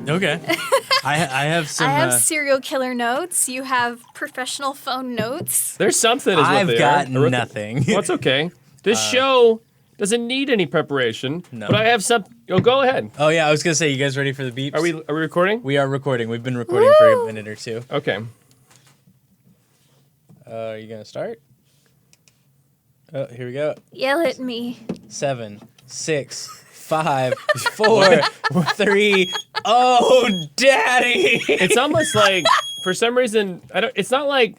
Okay. I have some. I have serial killer notes. You have professional phone notes. There's something. Is what I've they got are. nothing. Well, it's okay. This show doesn't need any preparation. No. But I have some. Oh, go ahead. Oh yeah, I was gonna say, you guys ready for the beeps? Are we recording? We are recording. We've been recording for a minute or two. Okay. Are you gonna start? Oh, here we go. Yell at me. 7, 6, 5, 4, 3. Oh, daddy! It's almost like, for some reason, it's not like.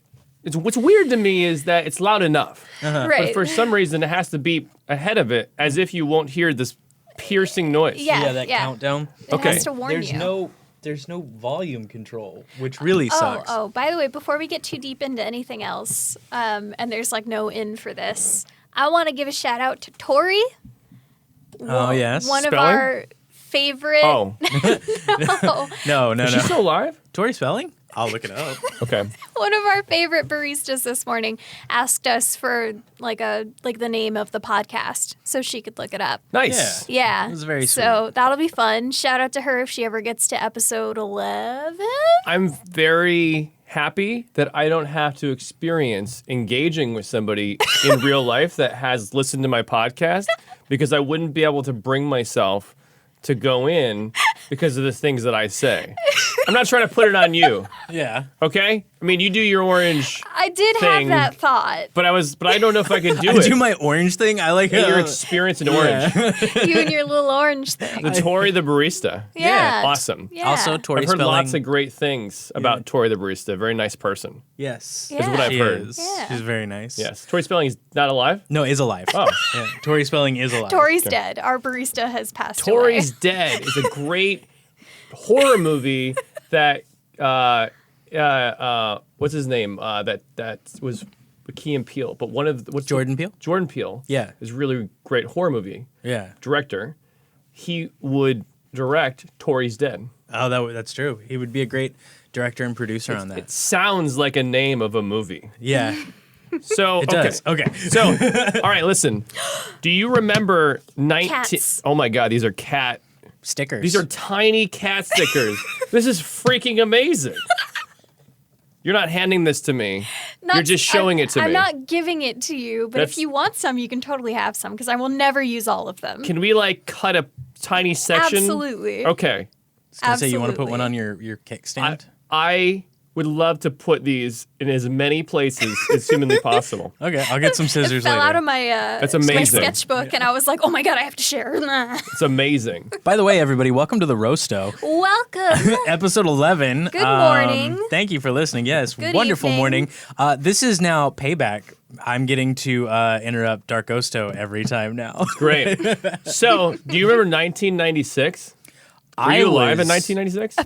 What's weird to me is that it's loud enough. Right. But for some reason, it has to be ahead of it, as if you won't hear this piercing noise. Yeah. That countdown. It Okay. has to warn you. There's no volume control, which really sucks. Oh, by the way, before we get too deep into anything else, and there's like no in for this, I want to give a shout out to Tori. Oh, yes. One Spelling? of our favorite. Oh, No. is she still alive? Tori Spelling? I'll look it up. Okay. One of our favorite baristas this morning asked us for like the name of the podcast so she could look it up. Nice. Yeah. It was very So that'll be fun. Shout out to her if she ever gets to episode 11. I'm very happy that I don't have to experience engaging with somebody in real life that has listened to my podcast, because I wouldn't be able to bring myself to go in because of the things that I say. I'm not trying to put it on you, Yeah. okay? I mean, you do your orange, I did Thing. have that thought. but I don't know if I could do I it. do my orange thing. I like Your experience in orange. You and your little orange thing. The Tori the barista. Yeah. Awesome. Yeah. Also, Tori I've heard Spelling. lots of great things about Tori the barista. Very nice person. Yes. Yeah. Is what I've She heard. is. Yeah. She's very nice. Yes. Tori Spelling is not alive? No, is alive. Oh. Yeah. Tori Spelling is alive. Tori's dead. Our barista has passed Tori's away. Dead is a great horror movie that what's his name? That was Key and Peele, but what's Jordan Peele? Jordan Peele. Yeah. Is a really great horror movie Yeah. director. He would direct Tori's Dead. Oh, that's true. He would be a great director and producer on that. It sounds like a name of a movie. Yeah. So It does. Okay. So, all right, listen. Do you remember 19? Cats. Oh my God, these are cat. Stickers. These are tiny cat stickers. This is freaking amazing. You're not handing this to me. You're just showing it to me. I'm not giving it to you, but That's- if you want some, you can totally have some because I will never use all of them. Can we like cut a tiny section? Absolutely. Okay. I was gonna say, you want to put Absolutely. one on your kickstand? I would love to put these in as many places as humanly possible. Okay, I'll get some It scissors fell later. out of my That's my amazing. sketchbook, and I was like, "Oh my god, I have to share." It's amazing. By the way, everybody, welcome to the Roasto, Welcome. episode 11. Good morning. Thank you for listening. Yes, Good wonderful evening. morning. This is now payback. I'm getting to interrupt Darkosto every time now. Great. So, do you remember 1996? Were you alive in 1996?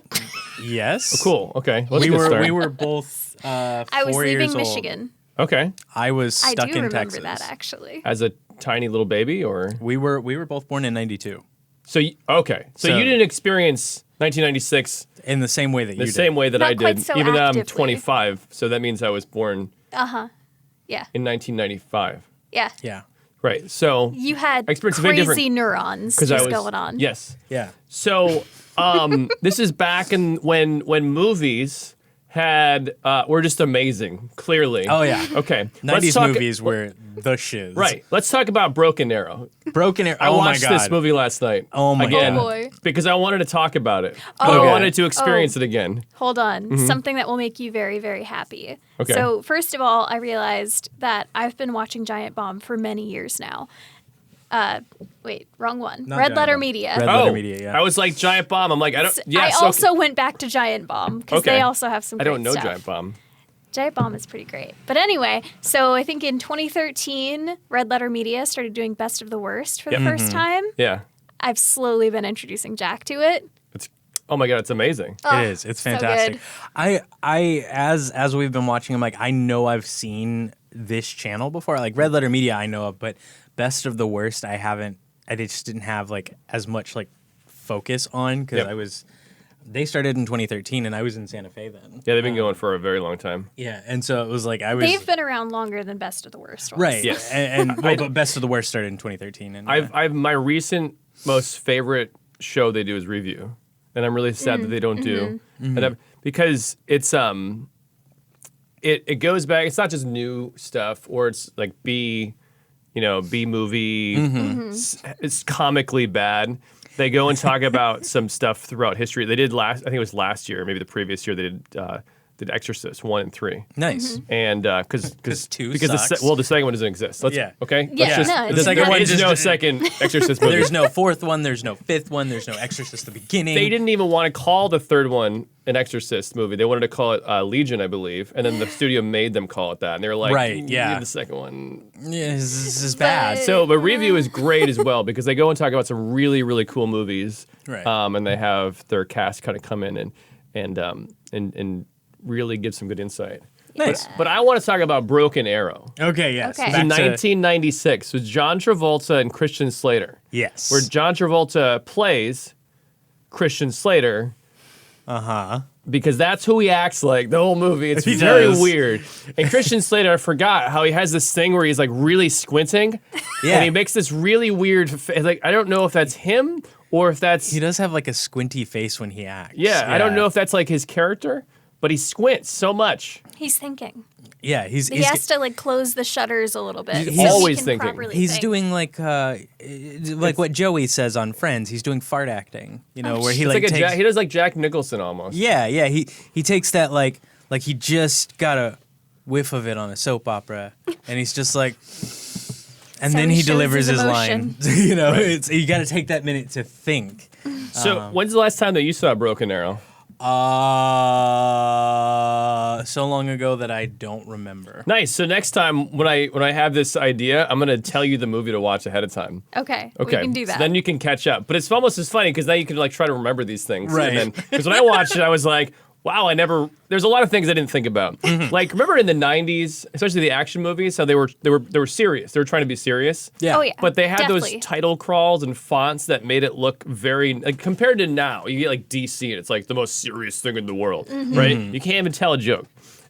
Yes. Cool. Okay. Let's We get were started. we were both 4 I was years leaving old. Michigan. Okay. I was I stuck do in remember Texas. that actually. As a tiny little baby, or We were both born in 92 so? Okay. So So- you didn't experience 1996 in the same way that you the did. same way that Not I quite did, so even though I'm actively. 25. So that means I was born Yeah. in 1995. Yeah. Yeah. Right. So You had I experienced a very different- crazy neurons because just I was going on. Yes. Yeah. So this is back in when movies were just amazing. Clearly. Oh yeah. Okay. 90s movies were the shiz. Right. Let's talk about Broken Arrow. Broken Arrow. I Oh watched my God. this movie last night. Oh my again, God. Oh, boy. Because I wanted to talk about it. Oh. I wanted to experience it again. Hold on. Something that will make you very, very happy. Mm-hmm. Okay. So, first of all, I realized that I've been watching Giant Bomb for many years now. Wait, wrong one. Not Red Giant Letter Bomb. Media. Red Oh, Letter Media, yeah. I was like Giant Bomb. I'm like, I don't. I Yes. also went back to Giant Bomb because Okay. they also have some I great don't know stuff. Giant Bomb. Giant Bomb is pretty great. But anyway, so I think in 2013, Red Letter Media started doing Best of the Worst for the first time. Yeah. I've slowly been introducing Jack to it. oh my God, it's amazing. Oh, It is. It's so fantastic. good. As we've been watching, I'm like, I know I've seen this channel before. Like Red Letter Media, I know of, but Best of the Worst, I haven't. I just didn't have like as much like focus on because They started in 2013, and I was in Santa Fe then. Yeah, they've been going for a very long time. Yeah, and so it was like They've been around longer than Best of the Worst ones. right. Yes. But Best of the Worst started in 2013. And I've my recent most favorite show they do is Review, and I'm really sad that they don't do because it's it goes back. It's not just new stuff, or it's like B movie. It's comically bad. They go and talk about some stuff throughout history. They did I think it was last year, maybe the previous year. They did Exorcist 1 and 3. nice. And because 2 sucks. the second one doesn't exist. Okay. Yeah, Let's no, the second not. one is Just- no second Exorcist movie. There's no fourth one. There's no fifth one. There's no Exorcist at the beginning. They didn't even want to call the third one an Exorcist movie. They wanted to call it Legion, I believe, and then the studio made them call it that. And they were like, Right, yeah. we need the second one. Yeah, this is bad. But Review is great as well because they go and talk about some really, really cool movies. Right. And they have their cast kind of come in and really give some good insight. Nice. But I want to talk about Broken Arrow. Okay, yes. Okay. Back In to- 1996 with John Travolta and Christian Slater. Yes. Where John Travolta plays Christian Slater. Because that's who he acts like the whole movie. It's He very does. weird. And Christian Slater, I forgot how he has this thing where he's like really squinting. Yeah. And he makes this really weird, like, I don't know if that's him or if that's, He does have like a squinty face when he acts. I don't know if that's like his character, but he squints so much. He's thinking. Yeah, he's He has to like close the shutters a little bit. He's so he always can thinking. properly he's think. doing like what Joey says on Friends. He's doing fart acting. Where he It's like like takes. he does like Jack Nicholson almost. Yeah. He takes that like he just got a whiff of it on a soap opera, and he's just like, and So then he he shows delivers his his line. Right. It's you got to take that minute to think. So when's the last time that you saw Broken Arrow? So long ago that I don't remember. Nice. So next time when I have this idea, I'm gonna tell you the movie to watch ahead of time. Okay, Okay. we can do that. So then you can catch up. But it's almost as funny because now you can like try to remember these things. Right. Because when I watched it, I was like, wow, there's a lot of things I didn't think about. Like remember in the 90s, especially the action movies, how they were serious. They were trying to be serious. Yeah. Oh yeah, But they had definitely. those title crawls and fonts that made it look very like compared to now. You get like DC and it's like the most serious thing in the world, right? You can't even tell a joke.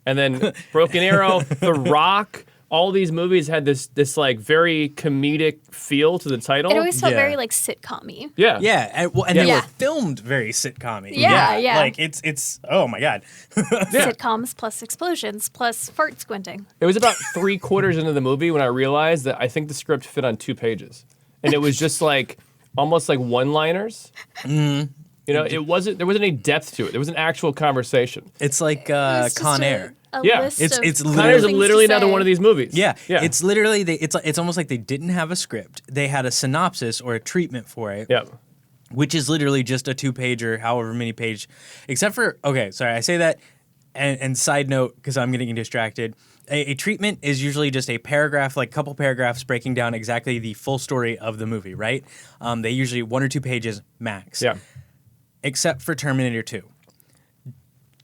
And then Broken Arrow, The Rock, all these movies had this like very comedic feel to the title. It always felt Yeah. very like sitcom-y. Yeah. Yeah, and they Yeah. were filmed very sitcom-y. Yeah. Like it's oh my god. Sitcoms plus explosions plus fart squinting. It was about 3/4 into the movie when I realized that I think the script fit on 2 pages. And it was just like almost like one-liners. There wasn't any depth to it. There was an actual conversation. It's like It was just Con Air. A Yeah. list It's- of it's things Connor's to literally another say. one of these movies. Yeah, Yeah. It's literally it's almost like they didn't have a script. They had a synopsis or a treatment for it, Yeah. which is literally just a 2-pager, however many page. Except for I say that, and side note because I'm getting distracted. A treatment is usually just a paragraph, like a couple paragraphs breaking down exactly the full story of the movie, right? They usually 1 or 2 pages max. Yeah. Except for Terminator 2.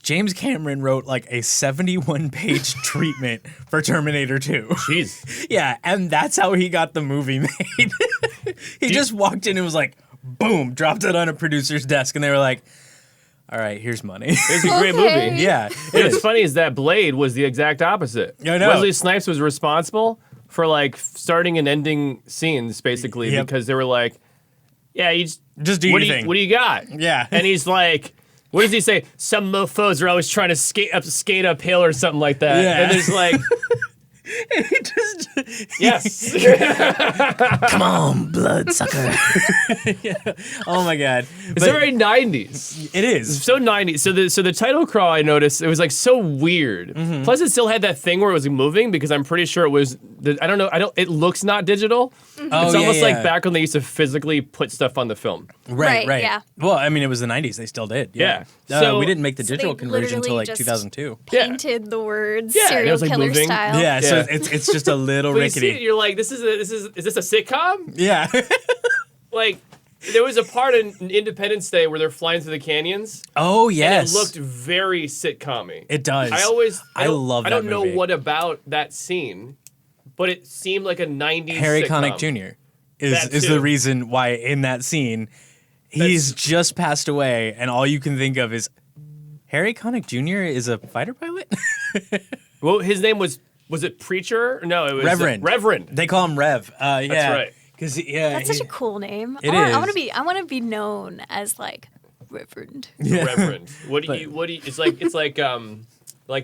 James Cameron wrote like a 71-page treatment for Terminator 2. Jeez. Yeah, and that's how he got the movie made. He just walked in and was like, boom, dropped it on a producer's desk, and they were like, all right, here's money. It's a great Okay. movie. Yeah. What's funny is that Blade was the exact opposite. I know. Wesley Snipes was responsible for like starting and ending scenes basically Yep. because they were like, yeah, you Just do what your do you, thing. what do you got? Yeah. And he's like, what does he say? Some mofos are always trying to skate uphill or something like that. Yeah. And it's like, Just, yes. come on, bloodsucker. Yeah. Oh my God. It's very 90s. It is. So 90s. So the title crawl, I noticed, it was like so weird. Plus, it still had that thing where it was moving because I'm pretty sure it was. I don't know. It looks not digital. Oh, It's yeah, almost yeah. like back when they used to physically put stuff on the film. Right, Right, yeah. Well, I mean, it was the 90s. They still did. Yeah. Yeah. So- we didn't make the So they digital conversion until literally like just 2002. Yeah. Painted the words Yeah, and it serial was, like, killer moving. style. Yeah, so Yeah. it's just a little But you see it, rickety. you're like, is this a sitcom? Yeah. Like, There was a part in Independence Day where they're flying through the canyons. Oh yes, And it looked very sitcom-y. It does. I love that I don't know movie. what about that scene, but it seemed like a 90s Harry sitcom. Connick Jr. That is too. the reason why in that scene he's just passed away, and all you can think of is Harry Connick Jr. is a fighter pilot. Well, his name was it Preacher? No, it was Reverend. Reverend. They call him Rev. Yeah, That's right. Because That's such a cool name. It I is. want to be known as like Reverend. Reverend. What do you? It's like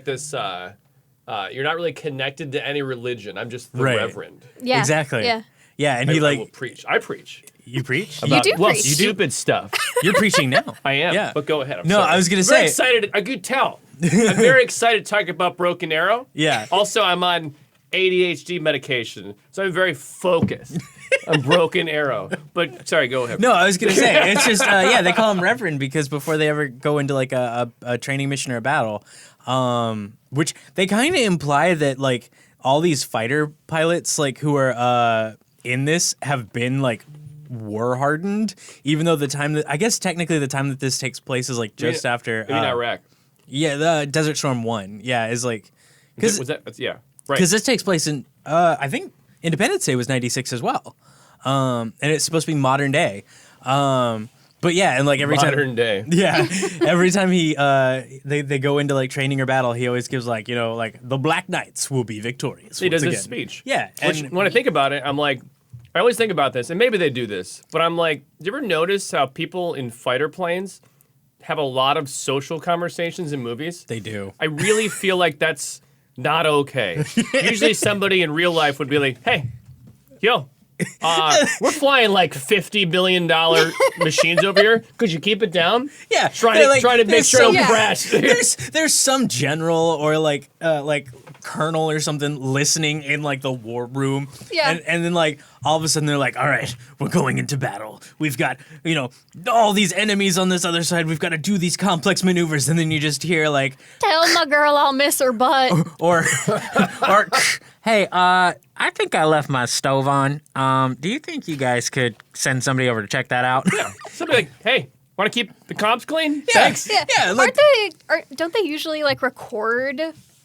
this. You're not really connected to any religion. I'm just the Right. Reverend. Yeah. Exactly. Yeah. Yeah, and I he will preach. I preach. you preach. You do well, preach. stupid stuff. You're preaching now. I am. Yeah. But go ahead. I'm No, sorry. I was gonna I'm very say- excited. I could tell. I'm very excited to talk about Broken Arrow. Yeah. Also, I'm on ADHD medication, so I'm very focused on Broken Arrow. But sorry, go ahead. No, I was gonna say it's just they call him Reverend because before they ever go into like a training mission or a battle, which they kind of imply that like all these fighter pilots like who are in this have been like war hardened, even though the time that I guess technically the time that this takes place is like just after Maybe in Iraq. Yeah, the Desert Storm 1. Yeah, is like Was that? Yeah. Right. because this takes place in I think Independence Day was 96 as well, and it's supposed to be modern day, but yeah, and like every Modern time, day. yeah, every time they go into like training or battle, he always gives like like the Black Knights will be victorious. He does once his again. speech. Yeah, Which, and when I think about it, I'm like, I always think about this, and maybe they do this, but I'm like, do you ever notice how people in fighter planes have a lot of social conversations in movies? they do. I really feel like that's not okay. Usually somebody in real life would be like, hey, yo, we're flying like $50 billion machines over here. Could you keep it down? Yeah, Trying they're to like, make there's sure I don't some- crash. There's some general or like colonel or something listening in like the war room. Yeah. And then like all of a sudden they're like, all right, we're going into battle. We've got, all these enemies on this other side. We've got to do these complex maneuvers. And then you just hear like, Tell my girl I'll miss her butt. or hey, I think I left my stove on. Do you think you guys could send somebody over to check that out? Somebody like, hey, want to keep the comps clean? Yeah. Thanks. Yeah, like, Don't they usually like record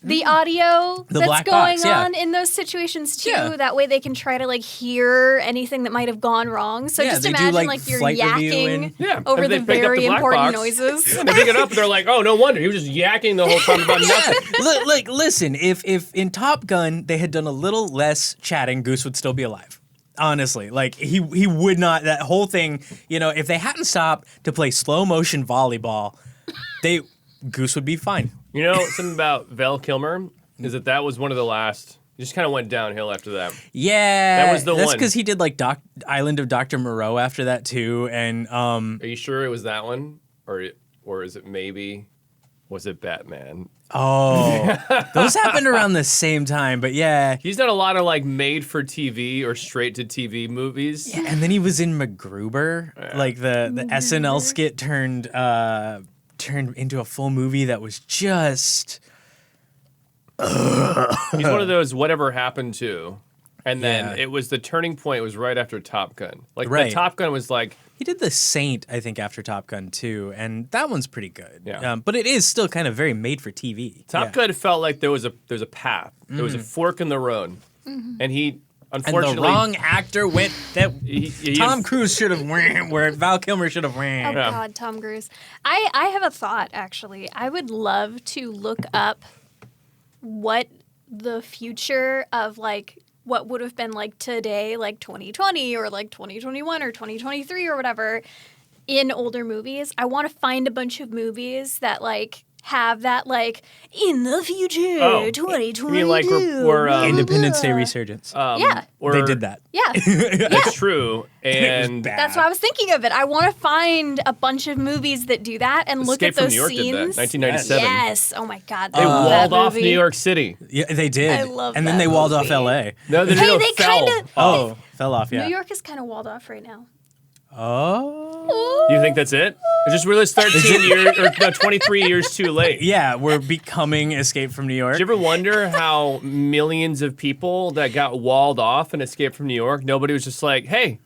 the audio The that's black going box, yeah. on in those situations too? Yeah. That way they can try to like hear anything that might have gone wrong. So Yeah, just they do, imagine like, like you're flight review yakking and- Yeah, over and the they picked up very the black important box. noises. And they pick it up and they're like, oh, no wonder. He was just yakking the whole time about nothing. Like, listen, if in Top Gun they had done a little less chatting, Goose would still be alive. Honestly, like he would not. That whole thing, if they hadn't stopped to play slow motion volleyball, Goose would be fine. You know something about Val Kilmer is that was one of the last. It just kind of went downhill after that. Yeah, That was the that's one. because he did like Island of Dr. Moreau after that too, and Are you sure it was that one, or is it maybe? Was it Batman? oh, those happened around the same time. But yeah, He's done a lot of like made-for-TV or straight-to-TV movies. yeah, and then he was in MacGruber, like the SNL skit turned into a full movie that was just. He's one of those whatever happened to, and then Yeah. it was the turning point. Was right after Top Gun. Like Right. the Top Gun was like. He did The Saint, I think, after Top Gun too, and that one's pretty good. Yeah. But it is still kind of very made for TV. Top Yeah. Gun felt like there's a path. There was a fork in the road, and he And unfortunately the wrong actor went that he- Tom Cruise should have went where Val Kilmer should have Oh went. Yeah. God, Tom Cruise. I have a thought actually. I would love to look up what the future of like what would have been like today, like 2020 or like 2021 or 2023 or whatever in older movies. I want to find a bunch of movies that like have that like in the future Oh, 2022. you mean like we're Independence Day resurgence. Yeah. or, They did that. Yeah. That's true, and bad. That's why I was thinking of it. I want to find a bunch of movies that do that and look Escape at from those New York scenes. did that. 1997. Yes. Oh my God. They I love that walled off movie. New York City. Yeah, they did. I love and then that they walled movie. off L.A. No, they, Hey, no, they fell. kinda- Oh, fell off. Yeah. New York is kind of walled off right now. Oh. Do you think that's it? It's just really 13 years or no, 23 years too late. Yeah, we're becoming Escape from New York. Did you ever wonder how millions of people that got walled off and Escape from New York, nobody was just like, hey,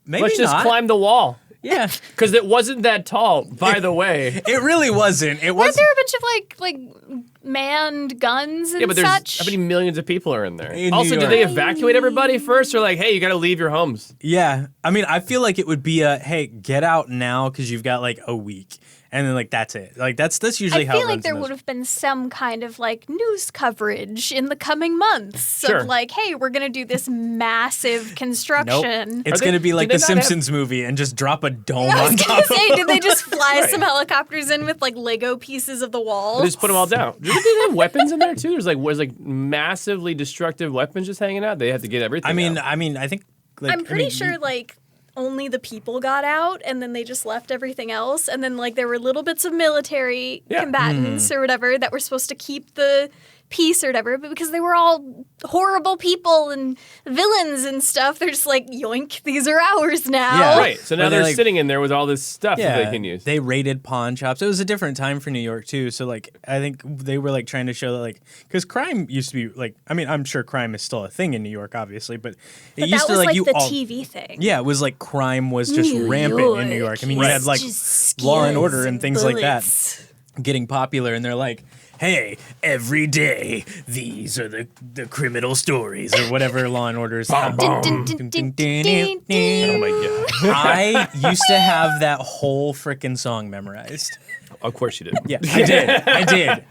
Maybe let's just not. climb the wall. Yeah. Because it wasn't that tall, by the way. It really wasn't. It Weren't was. there a bunch of like manned guns and Yeah, but there's such? how many millions of people are in there? In Also, New did they York. evacuate everybody first, or like, hey, you got to leave your homes? Yeah. I mean, I feel like it would be hey, get out now because you've got like a week. And then like that's it. Like that's usually how it I feel runs like there in those- would have been some kind of like news coverage in the coming months Sure. of like, hey, we're gonna do this massive Nope. construction. It's Are going to they- be like do the they not have- Simpsons movie and just drop a dome I on was top gonna of say, did they just fly some helicopters in with like Lego pieces of the walls? They just put them all down. Did they have weapons in there too? Was like massively destructive weapons just hanging out. They had to get everything. out. I mean, I think like I'm pretty I mean, sure like only the people got out and then they just left everything else, and then like there were little bits of military Yeah. combatants or whatever that were supposed to keep the peace or whatever, but because they were all horrible people and villains and stuff, they're just like, yoink, these are ours now. Yeah. Right. So now Or they're like- sitting in there with all this stuff that they can use. They raided pawn shops. It was a different time for New York too. So like, I think they were like trying to show that like, because crime used to be like, I mean, I'm sure crime is still a thing in New York, obviously, but it But used that to was like like you the all. TV thing. Yeah, it was like crime was just New rampant in New York. I mean, you York had like was just Law and scares Order and things like that bullets. getting popular, and they're like, hey, every day these are the criminal stories or whatever Law and Order is. Bum, bum. Dun, dun, dun, dun, Oh dun. my god. I used to have that whole frickin' song memorized. Of course you did. Yeah,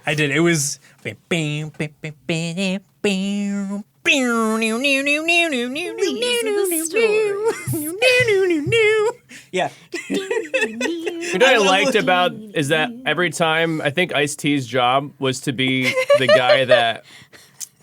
I did. It was. Yeah. You know what I liked about is that every time I think Ice-T's job was to be the guy that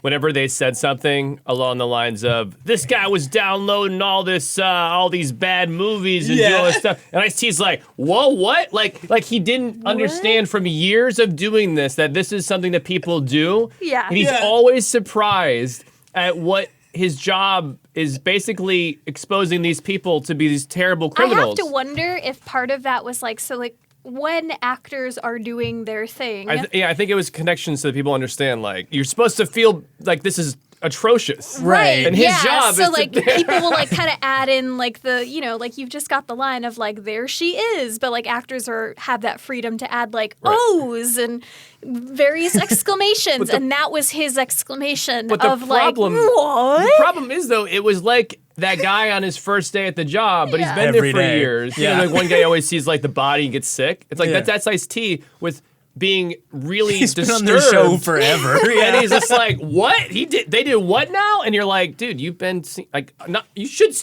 whenever they said something along the lines of this guy was downloading all these bad movies and doing all this stuff, and Ice-T's like, whoa, what? Like he didn't understand from years of doing this that this is something that people do. Yeah. And he's Yeah. always surprised at what his job is basically exposing these people to be these terrible criminals. I have to wonder if part of that was like, so like when actors are doing their thing. I think it was connections so that people understand, like, you're supposed to feel like this is atrocious. Right. And his yeah, job so is to- like people will like kind of add in like the, you know, like you've just got the line of like there she is, but like actors have that freedom to add like O's and various exclamations, and that was his exclamation But the of problem- like what? The problem is, though, it was like that guy on his first day at the job, but he's Yeah. been Every there for day. years. Yeah. You know, like one guy always sees like the body and gets sick. It's like Yeah. that's Ice-T with being really He's been disturbed. on their show forever. And he's just like, "What? They did what now?" And you're like, "Dude, you've been like, not. You should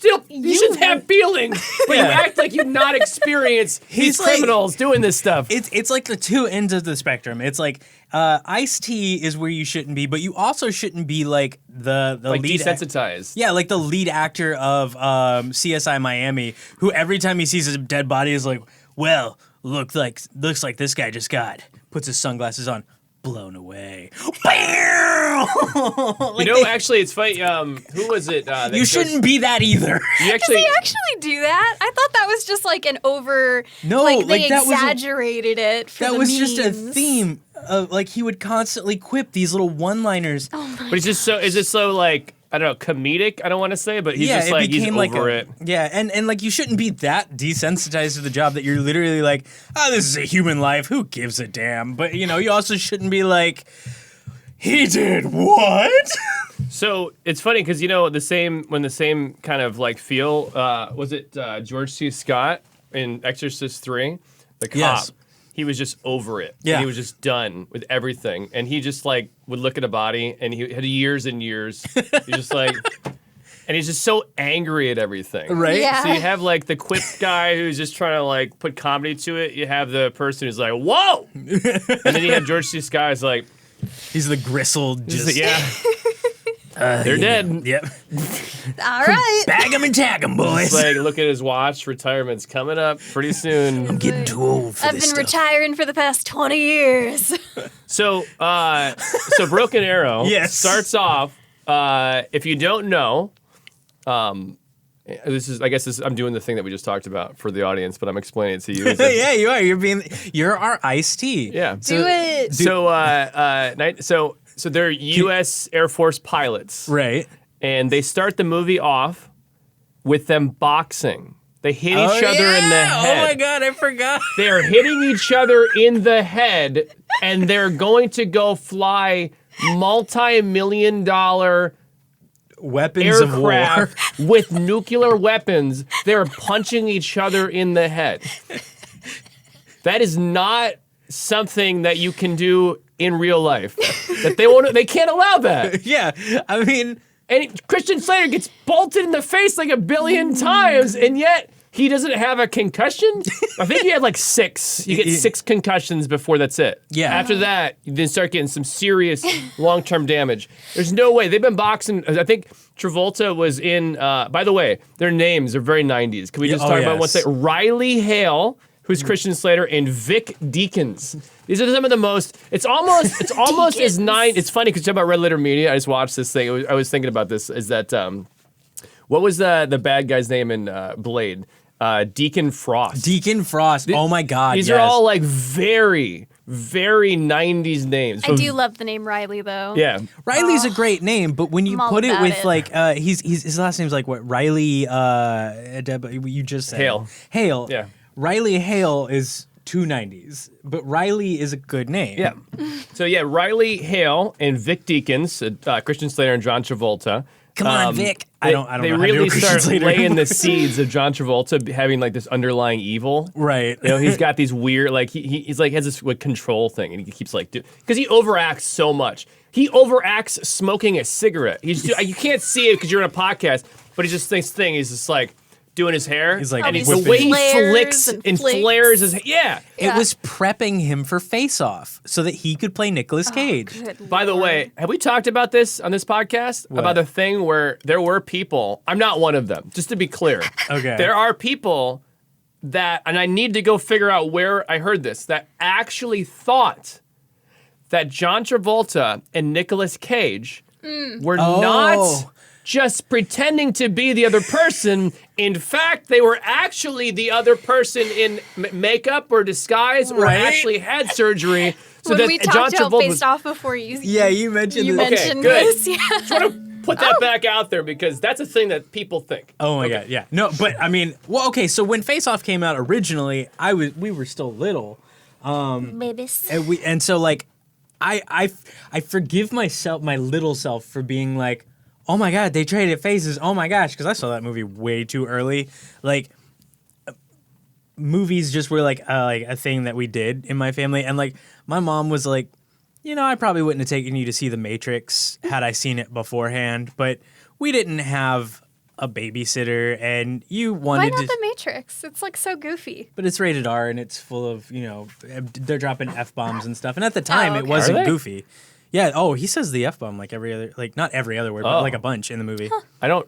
have feelings, but you Yeah. act like you've not experienced these He's like- criminals doing this stuff." It's like the two ends of the spectrum. It's like Ice-T is where you shouldn't be, but you also shouldn't be like the like lead desensitized. Yeah, like the lead actor of CSI Miami, who every time he sees a dead body is like, well, looks like this guy just puts his sunglasses on, blown away. You know, actually, it's funny. Who was it? that You goes- shouldn't be that either. You Does actually. he actually do that? I thought that was just like an over. No, like they like, that was a- exaggerated it. For That the was just a memes. theme. Like he would constantly quip these little one-liners. But he's just so. Is it so like I don't know, comedic? I don't want to say, but he's yeah, just it like he's became like over it. Yeah, and like you shouldn't be that desensitized to the job that you're literally like, oh, this is a human life. Who gives a damn? But you know, you also shouldn't be like, he did what? So it's funny because you know the same kind of like feel was it George C. Scott in Exorcist 3, the cop. Yes. He was just over it. Yeah. And he was just done with everything, and he just like would look at a body, and he had years and years. He's just like, and he's just so angry at everything. Right? Yeah. So you have like the quip guy who's just trying to like put comedy to it. You have the person who's like, whoa, and then you have George C. Scott who's like, He's the gristle. just Just yeah, they're dead. Yep. All right. Bag 'em and tag 'em, boys. Just like look at his watch. Retirement's coming up pretty soon. I'm getting too old for I've this been stuff. retiring for the past 20 years. So, Broken Arrow Yes. starts off. If you don't know, I'm doing the thing that we just talked about for the audience, but I'm explaining it to you. Yeah, you are. You're our Ice-T. Yeah. Do it. So they're U.S. Air Force pilots, Right. and they start the movie off with them boxing. They hit each other in the head. Oh my god, I forgot. They're hitting each other in the head, and they're going to go fly multi-million-dollar Weapons of war. aircraft with nuclear weapons. They're punching each other in the head. That is not something that you can do in real life. That they can't allow that. Yeah, I mean, And Christian Slater gets bolted in the face like 1 billion times, and yet he doesn't have a concussion. I think he had like 6. You get 6 concussions before that's it. Yeah. After that, you then start getting some serious long-term damage. There's no way. They've been boxing. I think Travolta was in, by the way, their names are very 90s. Can we just talk about what's that? Riley Hale, who's Christian Slater, and Vic Deakins. These are some of the most. It's almost as nine. It's funny because you talk about Red Letter Media. I just watched this thing. I was thinking about this. Is that what was the bad guy's name in Blade? Deacon Frost. Deacon Frost. Oh my god. These are all like very, very 90s names. I do love the name Riley, though. Yeah. Riley's a great name, but when you I'm all put it about with it. like his last name's like what? Riley you just said. Hale. Hale. Yeah. Riley Hale is 290s, but Riley is a good name. Yeah. So yeah, Riley Hale and Vic Deakins, Christian Slater and John Travolta. Come on, Vic. I don't They know how to do really a Christian start Slater. laying the seeds of John Travolta having like this underlying evil. Right. You know, he's got these weird, like he's like has this like, control thing, and he keeps like because he overacts so much. He overacts smoking a cigarette. You can't see it because you're on a podcast, but he's just this thing. He's just like doing his hair. He's like and whipping. the way he Flares flicks and and flicks. flares his yeah. It was prepping him for Face Off so that he could play Nicolas Cage. Good By the Lord. way, have we talked about this on this podcast? About the thing where there were people, I'm not one of them, just to be clear. Okay. There are people that, and I need to go figure out where I heard this, that actually thought that John Travolta and Nicolas Cage were not just pretending to be the other person. In fact, they were actually the other person in makeup or disguise or Right. actually had surgery. So when that we John talked about Travolta Faced was, Off before you You mentioned you this. mentioned good. this. Yeah. just want to put that back out there because that's a thing that people think. Oh my god, yeah. No, but I mean, well, okay, so when Face Off came out originally, we were still little. Babies. And so like I forgive myself, my little self, for being like, oh my god, they traded faces. Oh my gosh, because I saw that movie way too early. Like movies just were like a thing that we did in my family, and like my mom was like, you know, I probably wouldn't have taken you to see The Matrix had I seen it beforehand, but we didn't have a babysitter, and you Why wanted not to. The Matrix? It's like so goofy. But it's rated R, and it's full of, you know, they're dropping F-bombs and stuff. And at the time, it okay. wasn't Are they? goofy. Yeah. Oh, he says the F-bomb like every other, like not every other word, but Oh. like a bunch in the movie. I don't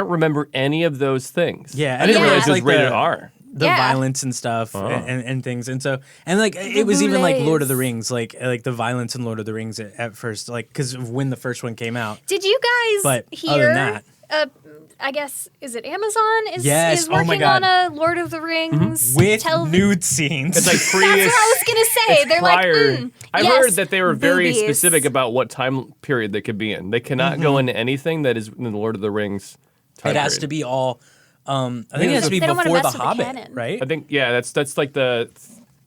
remember any of those things. Yeah, I didn't Yeah. realize it was like rated the- R. The Yeah. violence and stuff and things. And so, and like, it was even like Lord of the Rings, like the violence in Lord of the Rings at first, like, because of when the first one came out. Did you guys But hear? other than that, I guess is it Amazon? Yes, is oh my working God. on a Lord of the Rings with television. nude scenes. It's like That's previous. what I was gonna say. They're prior. like, I've yes, heard that they were very boobies. specific about what time period they could be in. They cannot go into anything that is in the Lord of the Rings time it has period. to be all, I think it has to be They don't wanna before The mess with the Hobbit, canon. right? I think that's like the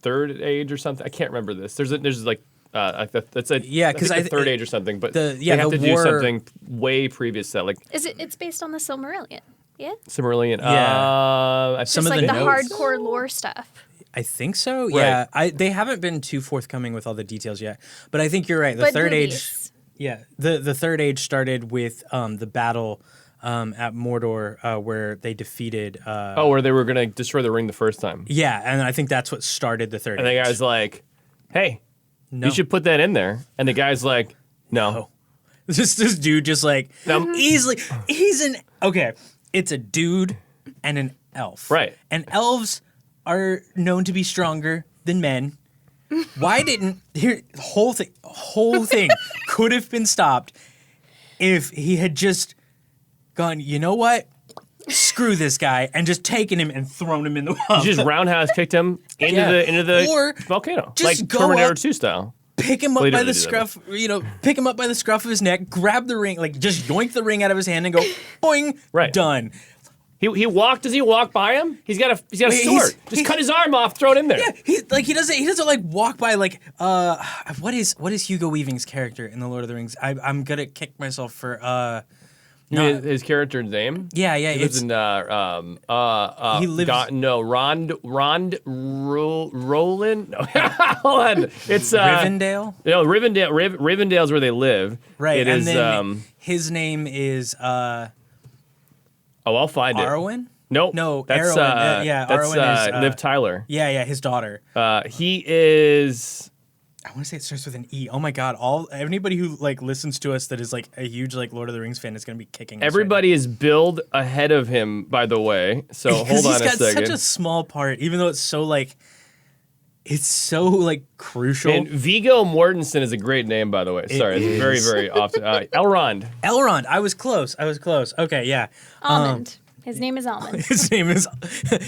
third age or something. I can't remember this. There's like that's a Yeah, 'cause I think I the third age or something. But the- they yeah, have the to do war- something way previous to that, like It's based on the Silmarillion. Yeah, Silmarillion. Yeah. I've Some just of like the the notes. hardcore lore stuff. I think so. Right. Yeah, they haven't been too forthcoming with all the details yet. But I think you're right. The But third age, boobies. yeah, the third age started with the battle at Mordor where they defeated. where they were gonna destroy the ring the first time, Yeah, and I think that's what started the third and the age. guy's like, "Hey, no. you should put that in there," and the guy's like, "No." this dude just like easily. Okay. It's a dude and an elf. Right. And elves are known to be stronger than men. Why didn't the whole thing could have been stopped if he had just gone, you know what? Screw this guy, and just taken him and thrown him in the You just roundhouse kicked him into the Or volcano, just like go Terminator up- 2 style. pick him Well, up he by didn't the really do that. scruff, pick him up by the scruff of his neck, grab the ring, like just yoink the ring out of his hand and go, boing, Right. done. He walked. Does he walk by him? He's got a sword. Just cut his arm off. Throw it in there. Yeah, he doesn't like walk by like what is Hugo Weaving's character in the Lord of the Rings? I'm gonna kick myself for His character's name? Yeah, He lives in he lives Roland. No, hold on. It's Rivendell. No, Rivendell's where they live. Right, It and is. then his name is I'll find it. Arwen. Nope. No, that's Arwen. Yeah, that's Arwen is Liv Tyler. Yeah, his daughter. He is. I want to say it starts with an E. Oh my God! Anybody who like listens to us that is like a huge like Lord of the Rings fan is gonna be kicking us. Everybody is billed ahead of him, by the way. So hold on a second. He's got such a small part, even though it's so like crucial. And Viggo Mortensen is a great name, by the way. Sorry, it's very, very often. Elrond. Elrond. I was close. Okay, yeah. Almond. His name is Almond. His name is.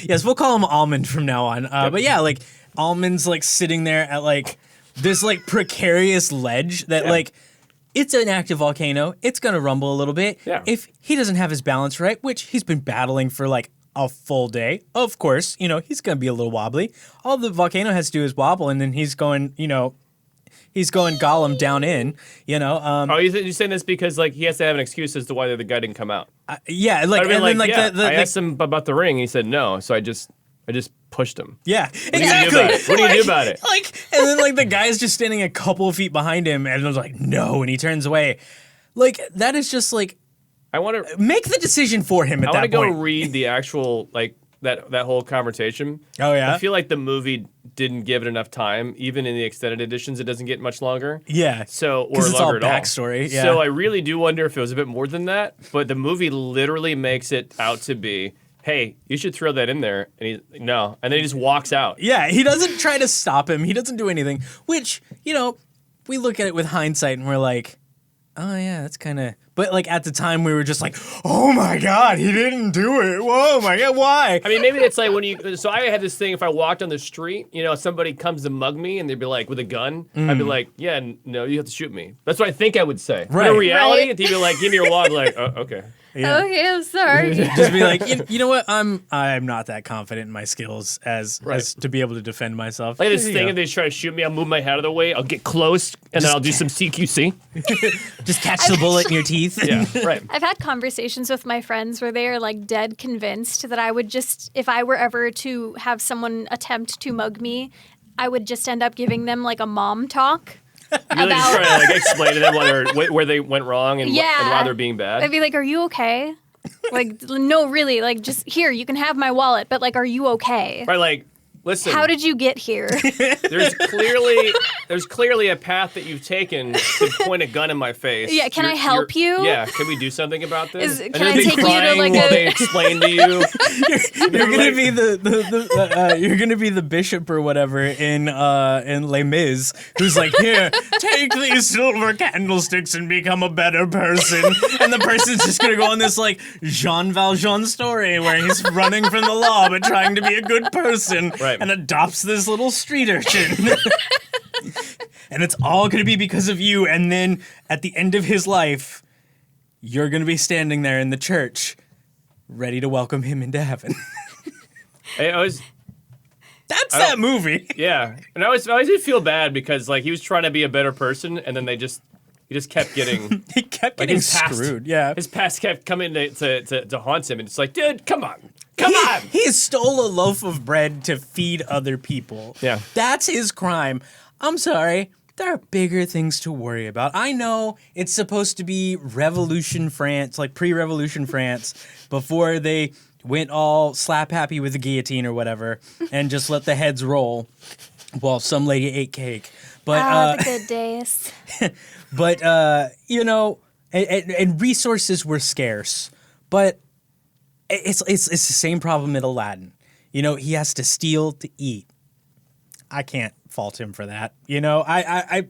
Yes, we'll call him Almond from now on. But yeah, like Almond's like sitting there at like this like precarious ledge that like it's an active volcano. It's gonna rumble a little bit. Yeah. If he doesn't have his balance right, which he's been battling for like a full day, of course, he's gonna be a little wobbly. All the volcano has to do is wobble, and then he's going Gollum down in. You're saying this because like he has to have an excuse as to why the guy didn't come out. Yeah, like I asked him about the ring. He said no, so I just pushed him. Yeah, exactly. What do you do about it? Like, and then like the guy's just standing a couple of feet behind him, and I was like, no, and he turns away. Like that is just like I want to make the decision for him at that point. I want to go read the actual like that whole conversation. Oh yeah. I feel like the movie didn't give it enough time. Even in the extended editions, it doesn't get much longer. Yeah. So or it's all longer at all. backstory. Yeah. So I really do wonder if it was a bit more than that. But the movie literally makes it out to be, hey, you should throw that in there. And no. And then he just walks out. Yeah, he doesn't try to stop him. He doesn't do anything. Which, we look at it with hindsight and we're like, oh yeah, that's kind of. But like at the time, we were just like, oh my God, he didn't do it. Whoa, my God, why? I mean, maybe it's like when you. So I had this thing. If I walked on the street, somebody comes to mug me and they'd be like with a gun. I'd be like, yeah, no, you have to shoot me. That's what I think I would say. Right. In reality, Right. He'd be like, give me your wallet. Like, oh, okay. Yeah. Okay, I'm sorry. Just be like, you know what? I'm not that confident in my skills as to be able to defend myself. Like this You thing, know. if they try to shoot me, I'll move my head out of the way. I'll get close, and then I'll do some CQC. Just catch the bullet in your teeth. Yeah, right. I've had conversations with my friends where they are like dead convinced that I would just, if I were ever to have someone attempt to mug me, I would just end up giving them like a mom talk. Really just trying to like explain to them where they went wrong and why they're being bad. I'd be like, are you okay? Like, no, really, like, just here, you can have my wallet, but like, are you okay? Right, like, listen. How did you get here? There's clearly a path that you've taken to point a gun in my face. Yeah, can I help you? Yeah, can we do something about this? Can and I then they take you to, crying like, while a- they explain to you. You're gonna be you're gonna be the bishop or whatever in Les Mis, who's like, here, take these silver candlesticks and become a better person. And the person's just gonna go on this like Jean Valjean story where he's running from the law but trying to be a good person, Right. and adopts this little street urchin. And it's all gonna be because of you. And then at the end of his life, you're gonna be standing there in the church, ready to welcome him into heaven. That's That movie. Yeah, and I always did feel bad because like he was trying to be a better person, and then he just kept getting He kept like getting his past, screwed. Yeah. his past kept coming to haunt him, and it's like, dude, come on. Come on! He stole a loaf of bread to feed other people. Yeah. That's his crime. I'm sorry. There are bigger things to worry about. I know it's supposed to be Revolution France, like pre-Revolution France, before they went all slap happy with the guillotine or whatever and just let the heads roll while some lady ate cake. But the good days. But and resources were scarce. But it's the same problem in Aladdin. He has to steal to eat. I can't fault him for that. I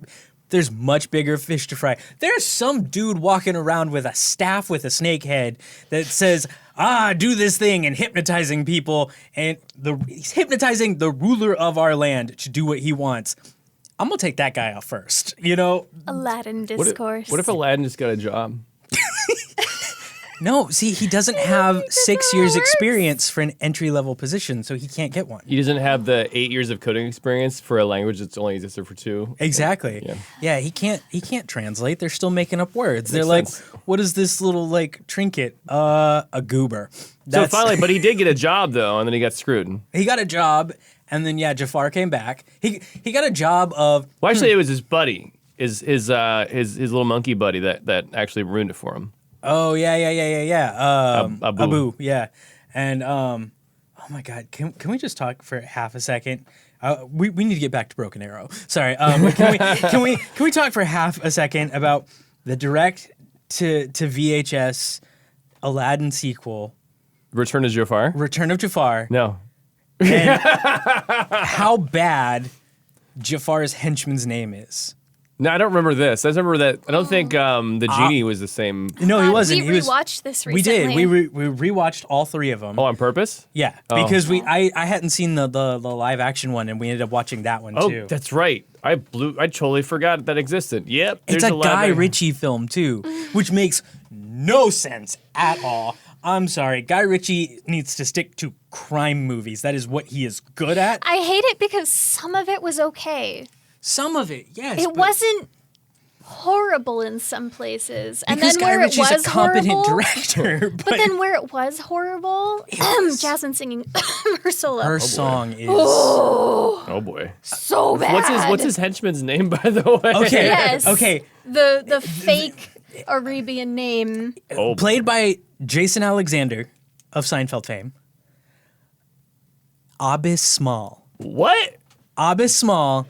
there's much bigger fish to fry. There's some dude walking around with a staff with a snake head that says, do this thing, and hypnotizing people, and he's hypnotizing the ruler of our land to do what he wants. I'm gonna take that guy out first. Aladdin discourse. What if Aladdin just got a job? No, see, he doesn't have 6 years experience for an entry-level position, so he can't get one. He doesn't have the 8 years of coding experience for a language that's only existed for 2. Exactly. Yeah, he can't translate. They're still making up words. They're Makes like, sense. what is this little like trinket? A goober. So finally, but he did get a job though, and then he got screwed. He got a job, and then Jafar came back. He got a job of Well, actually, it was his buddy, his little monkey buddy that actually ruined it for him. Oh yeah. Abu. Yeah, and oh my God, can we just talk for half a second? We need to get back to Broken Arrow. Sorry, can we talk for half a second about the direct to VHS Aladdin sequel, Return of Jafar? Return of Jafar, No. and how bad Jafar's henchman's name is? No, I don't remember this. I just remember that. I don't think the genie was the same. No, he wasn't. We He was. rewatched this We recently. did. We rewatched all 3 of them. Oh, on purpose? Yeah, because I hadn't seen the live action one, and we ended up watching that one Oh, too. that's right. I totally forgot that existed. Yep. It's there's a live Guy action. Ritchie film too, which makes no sense at all. I'm sorry, Guy Ritchie needs to stick to crime movies. That is what he is good at. I hate it because some of it was okay. Some of it, yes. It but wasn't horrible in some places, and because then Guy where Ritchie's it was a competent horrible, director. but then where it was horrible, Jasmine singing her solo, her song is Oh boy. so bad. What's his henchman's name, by the way? okay. Yes. Okay, The fake Arabian name. Oh, played by Jason Alexander of Seinfeld fame. Abyss Small. what? Abyss Small.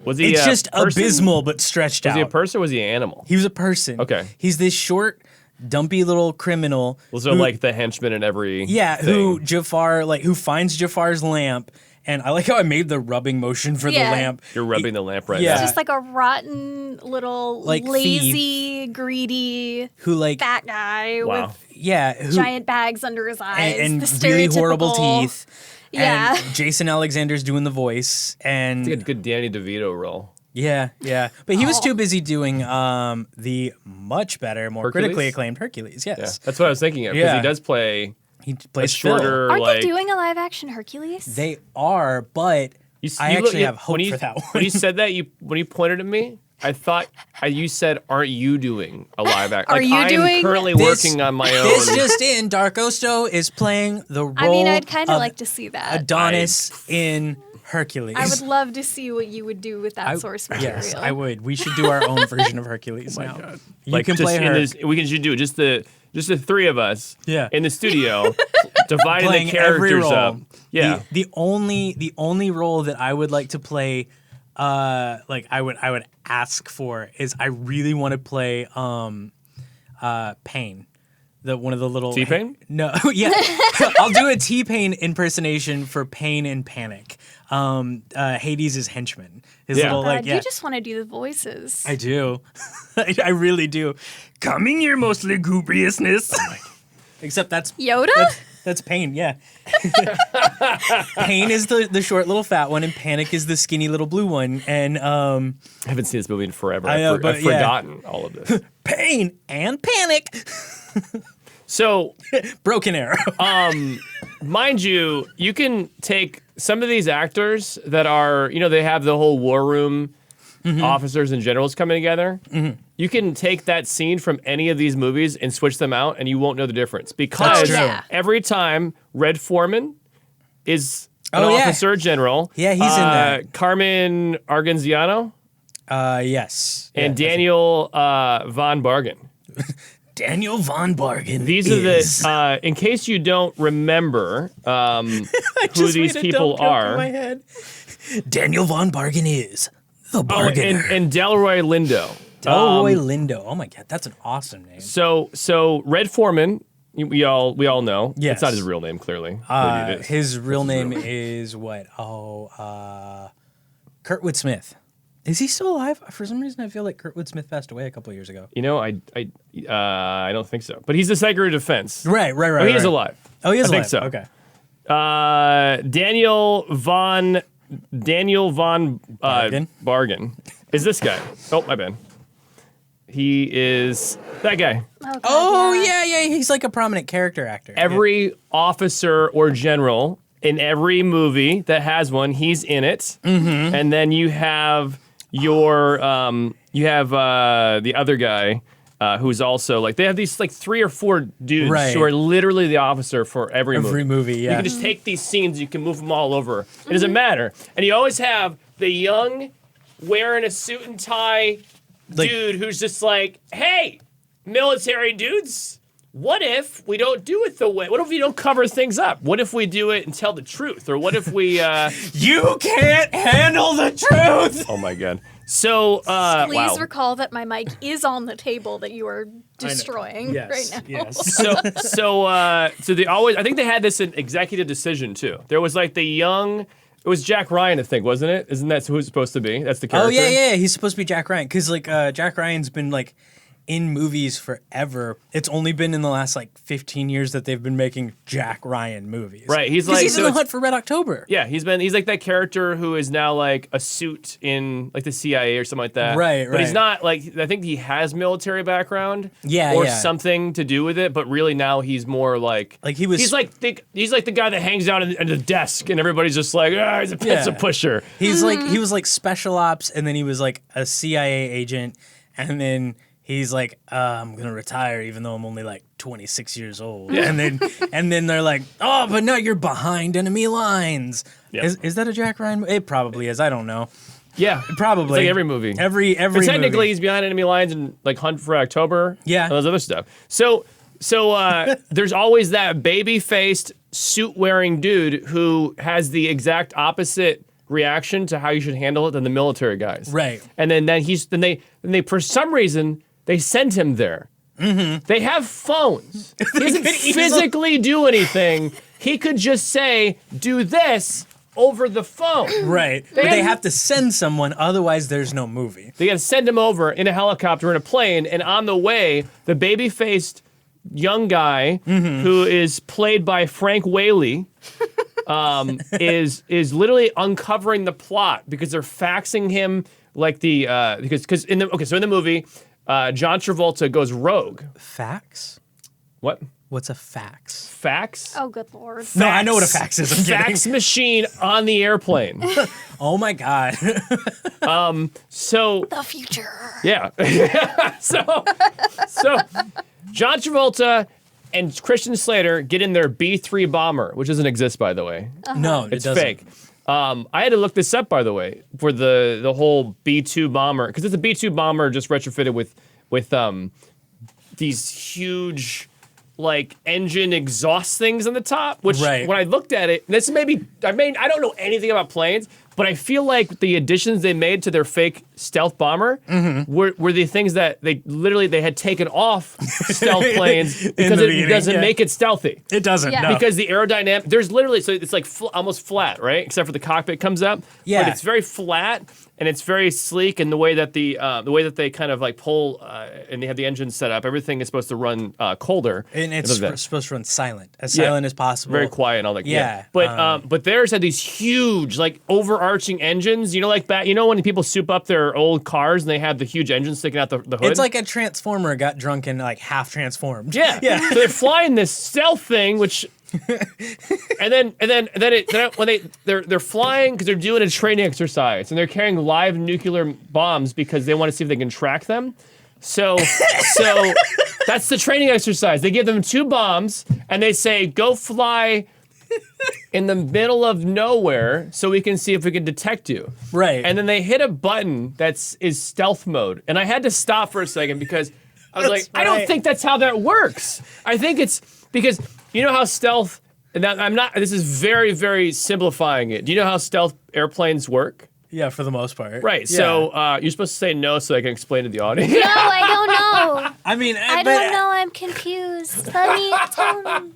Was he? It's a just person? abysmal, but stretched Was out. he a person or was he an animal? He was a person. Okay. He's this short, dumpy little criminal. Was there who- like the henchman in every? Yeah, thing? who finds Jafar's lamp, and I like how I made the rubbing motion for Yeah. the lamp. You're rubbing the lamp right Yeah. now. Just like a rotten little Like lazy, greedy Who like fat guy Wow. with who giant bags under his eyes, and the really horrible stereotypical- teeth. Yeah. And Jason Alexander's doing the voice, and It's a good Danny DeVito role. yeah. But he was too busy doing the much better, more Hercules? critically acclaimed Hercules. Yeah, Yes, that's what I was thinking of because Yeah. he does play he a plays Phil. shorter. Aren't like they doing a live action Hercules? They are, but I actually have hope for that one. When you said that, when you pointed at me, I thought you said, "Aren't you doing a live action?" Are you I'm doing- currently This- working on my own. This just in, Darkosto is playing the role I mean, I'd kind of of like to see that. Adonis in Hercules. I would love to see what you would do with that source material. Yes, I would. We should do our own version of Hercules now. God. You like can just play in her. this, we should do it. Just the 3 of us. Yeah. In the studio, dividing Playing the every characters role. up. Yeah. The only role that I would like to play, like I would ask for is I really want to play Pain. One of the little T-Pain? No, yeah, I'll do a T-Pain impersonation for Pain and Panic. Hades' henchman. His Yeah. little God, you just want to do the voices. I do. I really do. Coming your most lugubriousness. Except that's Yoda? that's Pain, yeah. Pain is the short little fat one, and Panic is the skinny little blue one. And I haven't seen this movie in forever. I know, but I've yeah. forgotten all of this. Pain and Panic. So, Broken Arrow. mind you, you can take some of these actors that are, they have the whole war room officers and generals coming together. You can take that scene from any of these movies and switch them out, and you won't know the difference because That's true. Yeah. every time Red Foreman is an Oh, yeah. officer general. Yeah, he's in that. Carmen Argenziano Yes. and Yeah, Daniel Von Bargen. Daniel Von Bargen. These are the, in case you don't remember who these people are. Daniel Von Bargen is the Oh, bargainer. and Delroy Lindo. Delroy Lindo. Oh my God, that's an awesome name. So Red Foreman, we all know. Yes. It's not his real name, clearly. But it is. His real name is what? Kurtwood Smith. Is he still alive? For some reason, I feel like Kurtwood Smith passed away a couple of years ago. I don't think so. But he's the Secretary of Defense. Right. Oh, he is alive. Oh, he is I alive. think so. Okay. Daniel Von Bargen? Bargen is this guy. Oh, my bad. He is That guy. Oh, God, Oh yeah, he's like a prominent character actor. Every officer or general in every movie that has one, he's in it. Mm-hmm. And then you have your the other guy who's also like they have these like 3 or 4 dudes who are literally the officer for every movie. Every movie, yeah. You can just take these scenes, you can move them all over. It doesn't matter. And you always have the young, wearing a suit and tie dude who's just like, hey, military dudes, what if we don't do it the way? What if we don't cover things up? What if we do it and tell the truth? Or what if we? You can't handle the truth. Oh my God! So Please recall that my mic is on the table that you are destroying right now. Yes. So they always. I think they had this in executive decision too. There was like the young. It was Jack Ryan, I think, wasn't it? Isn't that who it's supposed to be? That's the character. Oh yeah. He's supposed to be Jack Ryan because like Jack Ryan's been like in movies forever. It's only been in the last like 15 years that they've been making Jack Ryan movies. Right. He's in the Hunt for Red October. Yeah, he's like that character who is now like a suit in like the CIA or something like that. Right. But he's not like I think he has military background. Yeah, or something to do with it. But really now he's more like he was. He's like the guy that hangs out at the desk and everybody's just like he's a pizza pusher. He's like he was like special ops and then he was like a CIA agent and then. He's like, I'm gonna retire even though I'm only like 26 years old. Yeah. And then they're like, oh, but no, you're behind enemy lines. Yep. Is that a Jack Ryan? It probably is. I don't know. Yeah, probably. It's like every movie. Every technically movie. He's behind enemy lines and like Hunt for October. Yeah, and those other stuff. So there's always that baby-faced suit-wearing dude who has the exact opposite reaction to how you should handle it than the military guys. Right. And then they for some reason. They send him there. Mm-hmm. They have phones. He doesn't physically do anything. He could just say, do this over the phone. Right. But they have to send someone, otherwise there's no movie. They got to send him over in a helicopter, in a plane, and on the way, the baby-faced young guy who is played by Frank Whaley is literally uncovering the plot because they're faxing him like the because in the movie. John Travolta goes rogue. Fax? What? What's a fax? Fax? Oh, good Lord. No, I know what a fax is. I'm fax machine on the airplane. Oh my God. So the future. Yeah. so John Travolta and Christian Slater get in their B-3 bomber, which doesn't exist, by the way. No, it's doesn't. fake. I had to look this up, by the way, for the whole B-2 bomber, because it's a B-2 bomber just retrofitted with these huge like engine exhaust things on the top. Which when I looked at it, I don't know anything about planes, but I feel like the additions they made to their fake stealth bomber were the things that they had taken off stealth planes because it doesn't make it stealthy. It doesn't, no. Because the aerodynamic, there's literally, so it's like almost flat, right? Except for the cockpit comes up. Yeah. But it's very flat and it's very sleek, and the way that they kind of like pull and they have the engine set up, everything is supposed to run colder. And it's supposed to run silent as possible. Very quiet and all that. Yeah. But theirs had these huge, like overarching engines. You know, like when people soup up their old cars and they have the huge engine sticking out the hood? It's like a transformer got drunk and like half transformed. Yeah. So they're flying this stealth thing, which and then when they're flying because they're doing a training exercise and they're carrying live nuclear bombs because they want to see if they can track them. So that's the training exercise. They give them 2 bombs and they say, go fly in the middle of nowhere so we can see if we can detect you. Right. And then they hit a button is stealth mode. And I had to stop for a second because I was like, I don't think that's how that works. I think it's because you know how stealth, and this is very, very simplifying it. Do you know how stealth airplanes work? Yeah, for the most part. Right. Yeah. So you're supposed to say no so I can explain to the audience. No, I don't know. I mean, I don't know. I'm confused. Tell me.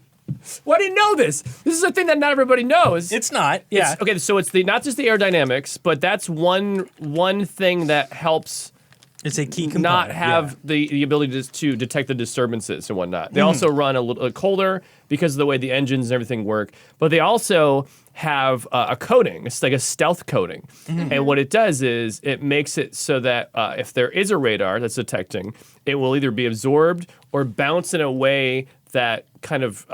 Why do you know this? This is a thing that not everybody knows. It's not. Yeah. Okay, so it's not just the aerodynamics, but that's one thing that helps. It's a key component. Not have the ability to detect the disturbances and whatnot. They also run a little colder because of the way the engines and everything work, but they also have a coating. It's like a stealth coating. And what it does is it makes it so that if there is a radar that's detecting, it will either be absorbed or bounce in a way that kind of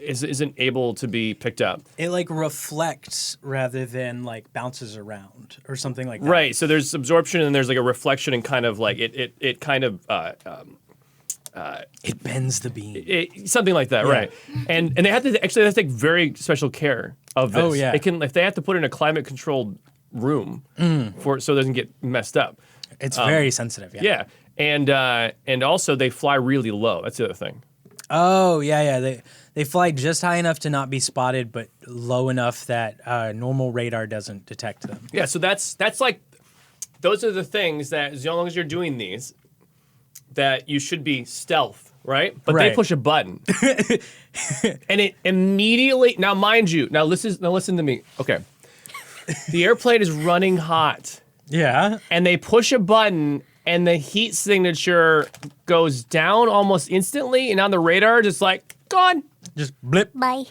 isn't able to be picked up. It like reflects rather than like bounces around or something like that. Right. So there's absorption and there's like a reflection and kind of like it kind of It bends the beam. something like that, Yeah. right? And they have to take very special care of this. Oh, yeah. It can if they have to put it in a climate controlled room so it doesn't get messed up. It's very sensitive. Yeah. And also they fly really low. That's the other thing. Oh yeah. They fly just high enough to not be spotted, but low enough that normal radar doesn't detect them. Yeah. So that's like those are the things that as long as you're doing these, that you should be stealth, right? But they Right. push a button, and it immediately. Now, mind you, listen to me. Okay, the airplane is running hot, Yeah. and they push a button, and the heat signature goes down almost instantly, and on the radar, just like gone. Just blip. Bye.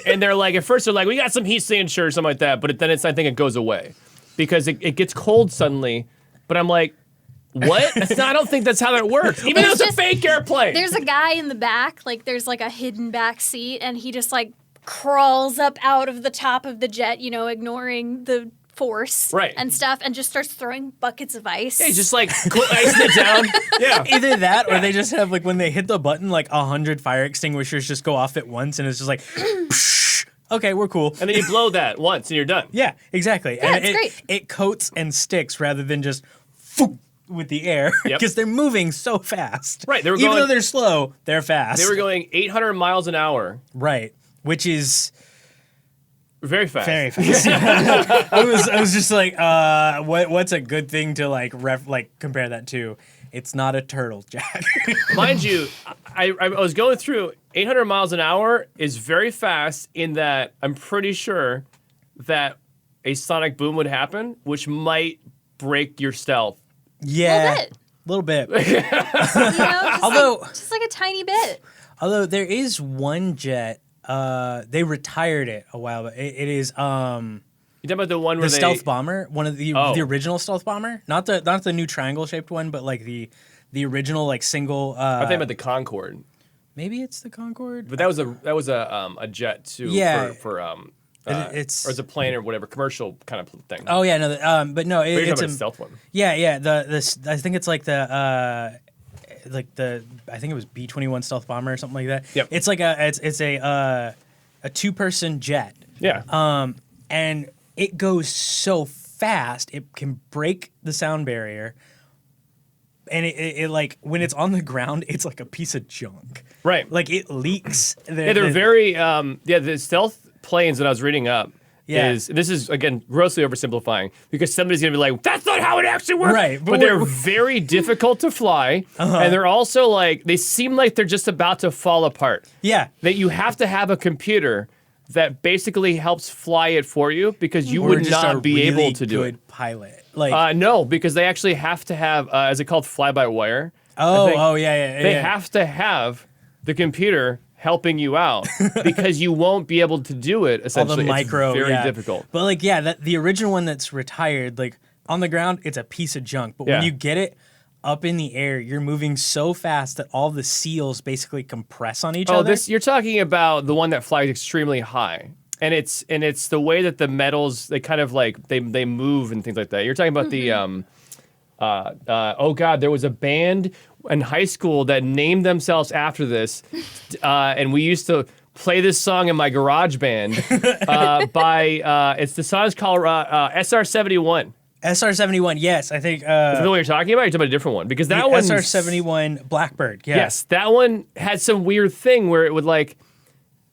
And they're like, at first they're like, we got some heat signature or something like that, but then I think it goes away because it gets cold suddenly. But I'm like, what? I don't think that's how that works. Even though it's a fake airplane. There's a guy in the back, like there's like a hidden back seat, and he just like crawls up out of the top of the jet, ignoring the force Right. and stuff, and just starts throwing buckets of ice. Yeah, he's just like icing it down. Yeah. Either that or they just have like when they hit the button, like 100 fire extinguishers just go off at once and it's just like, psh, okay, we're cool. And then you blow that once and you're done. Yeah, exactly. Yeah, and it's great. It coats and sticks rather than just phoop with the air Yep. because they're moving so fast. Right, they were Even going- though they're slow, they're fast. They were going 800 miles an hour. right, which is Very fast. very fast. I was just like, what's a good thing to like compare that to? It's not a turtle, Jack. Mind you, I was going through 800 miles an hour is very fast in that I'm pretty sure that a sonic boom would happen, which might break your stealth. Yeah, little bit. Although just like a tiny bit. Although there is one jet, they retired it a while back. It is You talking about the one where the stealth bomber, one of the original stealth bomber, not the new triangle shaped one, but like the original like single. I think about the Concorde, maybe it's the Concorde. but that was a jet too. Yeah. For It's or it's a plane or whatever commercial kind of thing. oh yeah, no, but no, But you're it's talking a about a stealth one. yeah. I think it's like the I think it was B-21 stealth bomber or something like that. Yep. It's like it's a 2-person jet. Yeah. And it goes so fast it can break the sound barrier. And it like when it's on the ground, it's like a piece of junk. Right. Like it leaks. Yeah, they're very the stealth planes that I was reading up Yeah. this is again grossly oversimplifying because somebody's gonna be like, that's not how it actually works. Right, But but they're we're- very difficult to fly, and they're also like they seem like they're just about to fall apart. Yeah. That you have to have a computer that basically helps fly it for you because you Or would just a not be really able to do it. good pilot. Like No, because they actually have to have is it called fly-by-wire? yeah. They have to have the computer helping you out because you won't be able to do it all essentially. the micro, it's very yeah. difficult. But like, yeah, the original one that's retired, like on the ground, it's a piece of junk. But Yeah. when you get it up in the air, you're moving so fast that all the seals basically compress on each other. You're talking about the one that flies extremely high. And it's the way that the metals they kind of like they move and things like that. You're talking about the oh god, there was a band in high school that named themselves after this, and we used to play this song in my garage band. It's the song's called SR-71. SR-71, yes, I think. Is that what you're talking about? Or you're talking about a different one because that one SR-71 Blackbird. Yeah. Yes, that one had some weird thing where it would like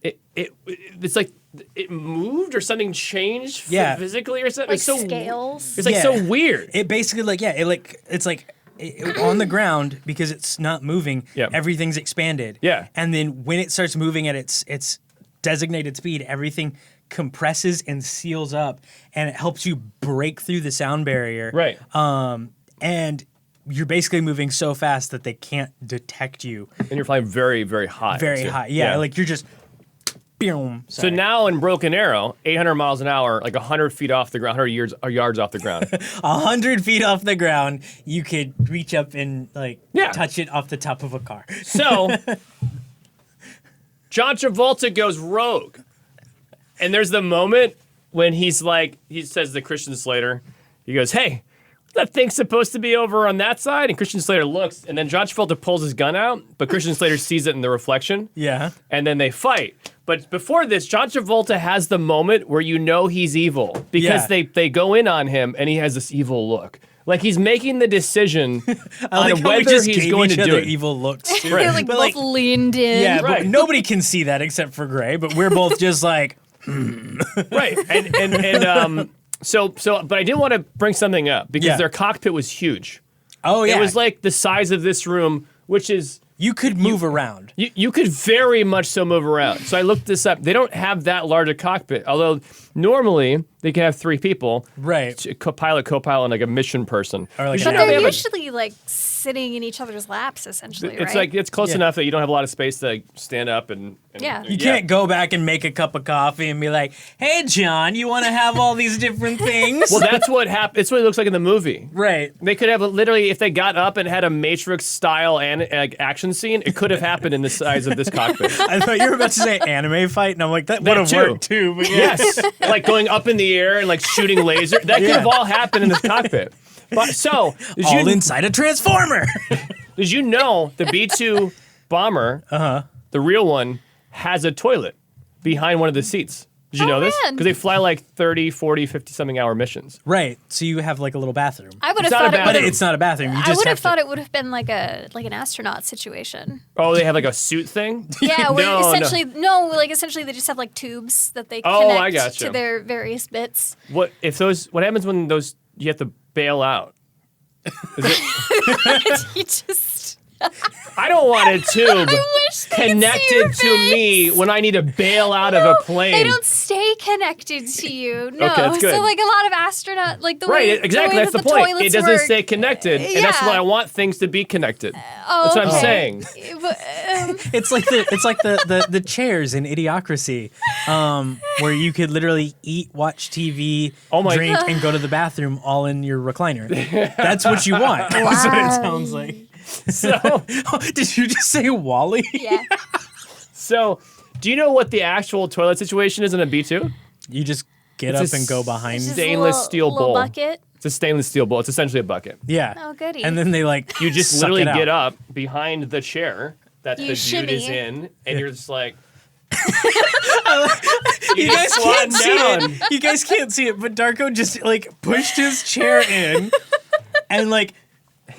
it's like it moved or something changed physically or something. Like It's so scales. It's like so weird. It basically it's like on the ground because it's not moving. Yep. Everything's expanded. Yeah. And then when it starts moving at its designated speed, everything compresses and seals up, and it helps you break through the sound barrier. Right. And you're basically moving so fast that they can't detect you. And you're flying very, very high. Very too. high. Yeah. Like you're just Boom. So now in Broken Arrow, 800 miles an hour, like 100 feet off the ground, 100 yards off the ground. 100 feet off the ground, you could reach up and touch it off the top of a car. So John Travolta goes rogue. And there's the moment when he says to Christian Slater, he goes, hey, that thing's supposed to be over on that side? And Christian Slater looks, and then John Travolta pulls his gun out, but Christian Slater sees it in the reflection. Yeah. And then they fight. But before this, John Travolta has the moment where you know he's evil because they go in on him and he has this evil look. Like he's making the decision on whether he's going to do it. Evil looks. Too. They're both leaned in. Yeah, but nobody can see that except for Grey, but we're both just like, Right. But I did want to bring something up because their cockpit was huge. Oh, yeah. It was like the size of this room, which is... You could move around. You could very much so move around. So I looked this up. They don't have that large a cockpit, although normally they can have 3 people. Right. Pilot, co-pilot, and like a mission person. Or like but they're usually like sitting in each other's laps, essentially, it's right? It's close enough that you don't have a lot of space to stand up and you can't go back and make a cup of coffee and be like, hey, John, you want to have all these different things? Well, that's what happened. It's what it looks like in the movie. Right. They could have literally, if they got up and had a Matrix-style action scene, it could have happened in the size of this cockpit. I thought you were about to say anime fight, and I'm like, that would have worked too. But yes. Like going up in the air and like shooting laser. That could have all happened in this cockpit. But all inside a transformer. Did you know the B-2 bomber, the real one, has a toilet behind one of the seats? Did you know this? Man. Because they fly like 30, 40, 50-something hour missions. Right. So you have like a little bathroom. I would have thought but it's not a bathroom. You just I would have to... thought it would have been like an astronaut situation. Oh, they have like a suit thing? Yeah, where essentially they just have like tubes that they connect to their various bits. What happens when you have to bail out? You just I don't want a tube connected to me when I need to bail out of a plane. They don't stay connected to you. No. Okay, that's good. So like a lot of astronaut, like the way exactly. That's the point. It doesn't stay connected, and that's why I want things to be connected. That's what I'm saying. But, it's like the chairs in Idiocracy, where you could literally eat, watch TV, drink, and go to the bathroom all in your recliner. That's what you want. That's what it sounds like. So, did you just say Wally? Yeah. So, do you know what the actual toilet situation is in a B-2? You just get up and go behind stainless steel bowl. Bucket. It's a stainless steel bowl. It's essentially a bucket. Yeah. Oh, goodie. And then they you just literally get up behind the chair that the dude is in, and you're just like. You guys can't see it. You guys can't see it, but Darko just like pushed his chair in, and like.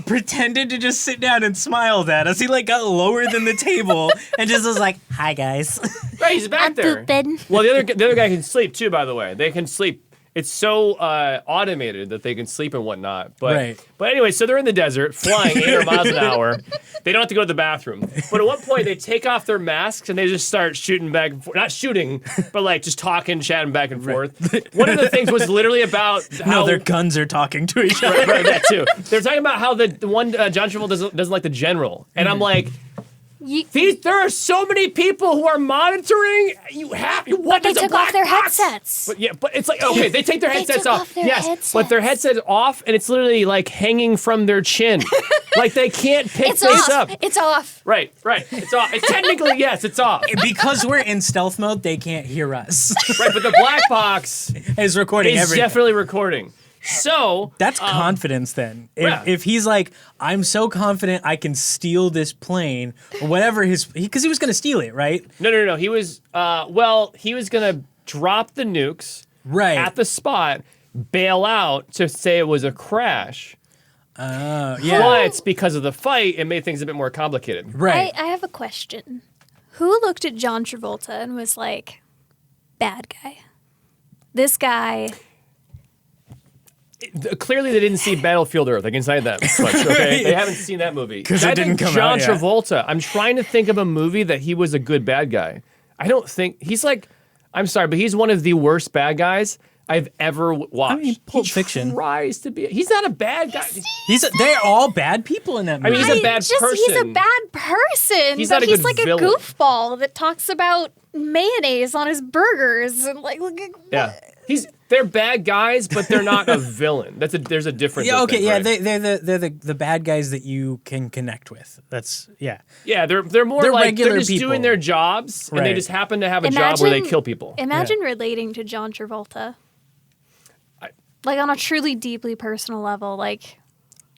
Pretended to just sit down and smiled at us. He like got lower than the table and just was like, "Hi guys." Right, he's back there. Well, the other guy can sleep too. By the way, they can sleep. It's so automated that they can sleep and whatnot. But anyway, so they're in the desert, flying 800 miles an hour. They don't have to go to the bathroom. But at one point, they take off their masks and they just start shooting back and forth. Not shooting, but like just talking, chatting back and forth. One of the things was literally about how... No, their guns are talking to each other. Right, that too. They're talking about how the one John Travolta doesn't like the general. And I'm like... there are so many people who are monitoring. But they took off their headsets. But it's like, okay, they take their headsets off. Headsets. But their headset's off, and it's literally like hanging from their chin. Like they can't pick this up. It's off. Right. It's off. It's technically, yes, it's off. Because we're in stealth mode, they can't hear us. Right, but the black box is recording everything. Definitely recording. So that's confidence then. If he's like, I'm so confident I can steal this plane or whatever because he was going to steal it, right? No. He was he was going to drop the nukes at the spot, bail out to say it was a crash. Yeah. But because of the fight, it made things a bit more complicated. Right. I have a question. Who looked at John Travolta and was like, bad guy? This guy... Clearly, they didn't see Battlefield Earth. I can say that much, okay? They haven't seen that movie. Because it didn't come John out yet. Travolta, I'm trying to think of a movie that he was a good bad guy. I don't think... He's like... I'm sorry, but he's one of the worst bad guys I've ever watched. I mean, Pulp Fiction. Tries to be... He's not a bad guy. They're all bad people in that movie. I mean, he's a bad person. He's a bad person, He's but not a he's good like villain. a goofball that talks about mayonnaise on his burgers and like look at Yeah. They're bad guys, but they're not a villain. There's a difference. Yeah, okay, think, yeah, right? they're the bad guys that you can connect with. That's yeah. Yeah, they're more They're like regular they're just people. doing their jobs, and they Right. just happen to have a job where they kill people. Imagine relating to John Travolta. Like on a truly deeply personal level, like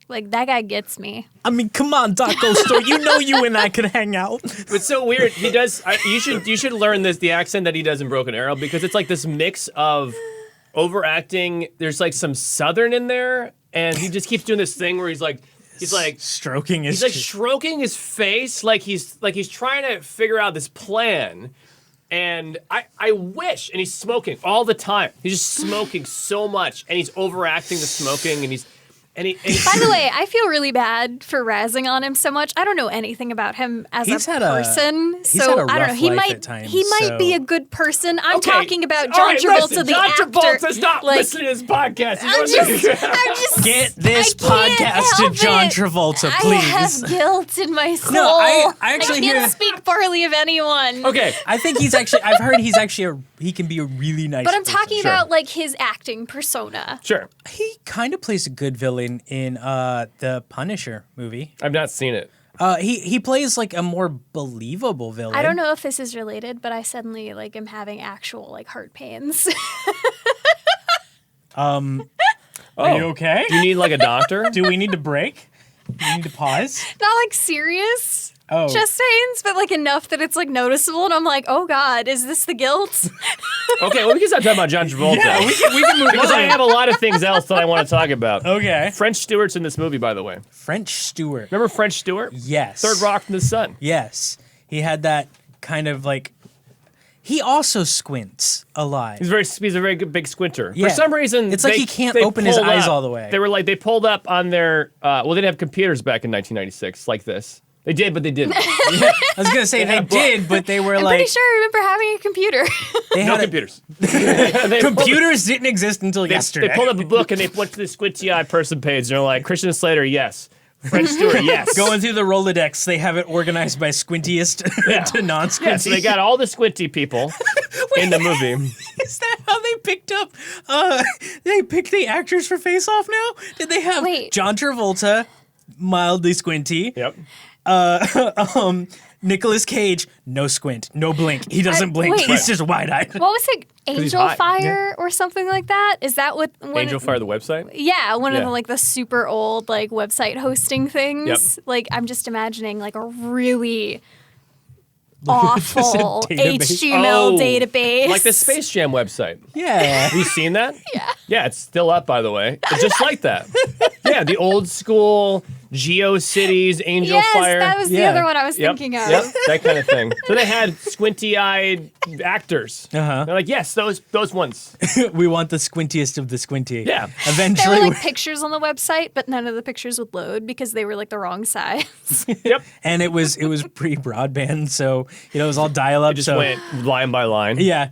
that guy gets me. I mean, come on, Darkosto, you know you and I could hang out. It's so weird. He does. You should learn the accent that he does in Broken Arrow, because it's like this mix of overacting. There's like some Southern in there, and he just keeps doing this thing where he's like Stroking his stroking his face, like he's trying to figure out this plan. And I wish, and he's smoking all the time. He's just smoking so much, and he's overacting the smoking, and By the way, I feel really bad for razzing on him so much. I don't know anything about him as He's a had person, he's so had a I don't know. rough He life might at times, he might be so- a good person. I'm Okay. talking about All John right, Travolta, listen, the John actor. Travolta's not like, listening to his podcast. I'm just Get this I can't podcast to help John it. Travolta, I please. have guilt in my soul. No, I actually can't hear- speak poorly of anyone. Okay. I think I've heard he can be a really nice But I'm person. talking Sure. about like his acting persona. Sure. He kind of plays a good villain in the Punisher movie. I've not seen it. He plays like a more believable villain. I don't know if this is related, but I suddenly like am having actual like heart pains. Are you okay? Do you need like a doctor? Do we need to break? Do we need to pause? Not like serious Oh. chest pains, but like enough that it's like noticeable, and I'm like, oh God, is this the guilt? Okay, well, we can stop talking about John Travolta. Yeah, we can move because on. I have a lot of things else that I want to talk about. Okay. French Stewart's in this movie, by the way. French Stewart. Remember French Stewart? Yes. Third Rock from the Sun. Yes. He had that kind of like. He also squints a lot. He's a very good big squinter. Yeah. For some reason, It's like he can't they open his pulled eyes up. all the way. They pulled up on their, well, they didn't have computers back in 1996 like this. They did, but they didn't. I was gonna say they did, but they were I'm like pretty sure I remember having a computer. they No had computers. computers didn't exist until yesterday. They pulled up a book and they went to the squinty eye person page. And they're like, Christian Slater, yes. French Stewart, yes. Going through the Rolodex, they have it organized by squintiest to non-squinty. Yeah, so they got all the squinty people in the movie. Is that how they picked up? They picked the actors for Face Off now? Did they have Wait. John Travolta, mildly squinty? Yep. Nicolas Cage, no squint, no blink. He doesn't blink. wait. He's just wide-eyed. What was it? he's Angel hot. Fire or something like that? Is that what? Angel Fire, the website? Yeah, one of Yeah. the like the super old like website hosting things. Yep. Like I'm just imagining like a really Just a awful database. HTML Oh, database. Like the Space Jam website. Yeah. Have you seen that? Yeah. Yeah, it's still up, by the way. It's just like that. Yeah, the old school GeoCities, Angel Yes, Fire. that was the Yeah. other one I was Yep, thinking of. yep, that kind of thing. So they had squinty-eyed actors. Uh-huh. They're like, yes, those ones. We want the squintiest of the squinty. Yeah. There Eventually, were like pictures on the website, but none of the pictures would load because they were like the wrong size. Yep. and it was pre-broadband, so it was all dial-up. Just so went line by line. yeah,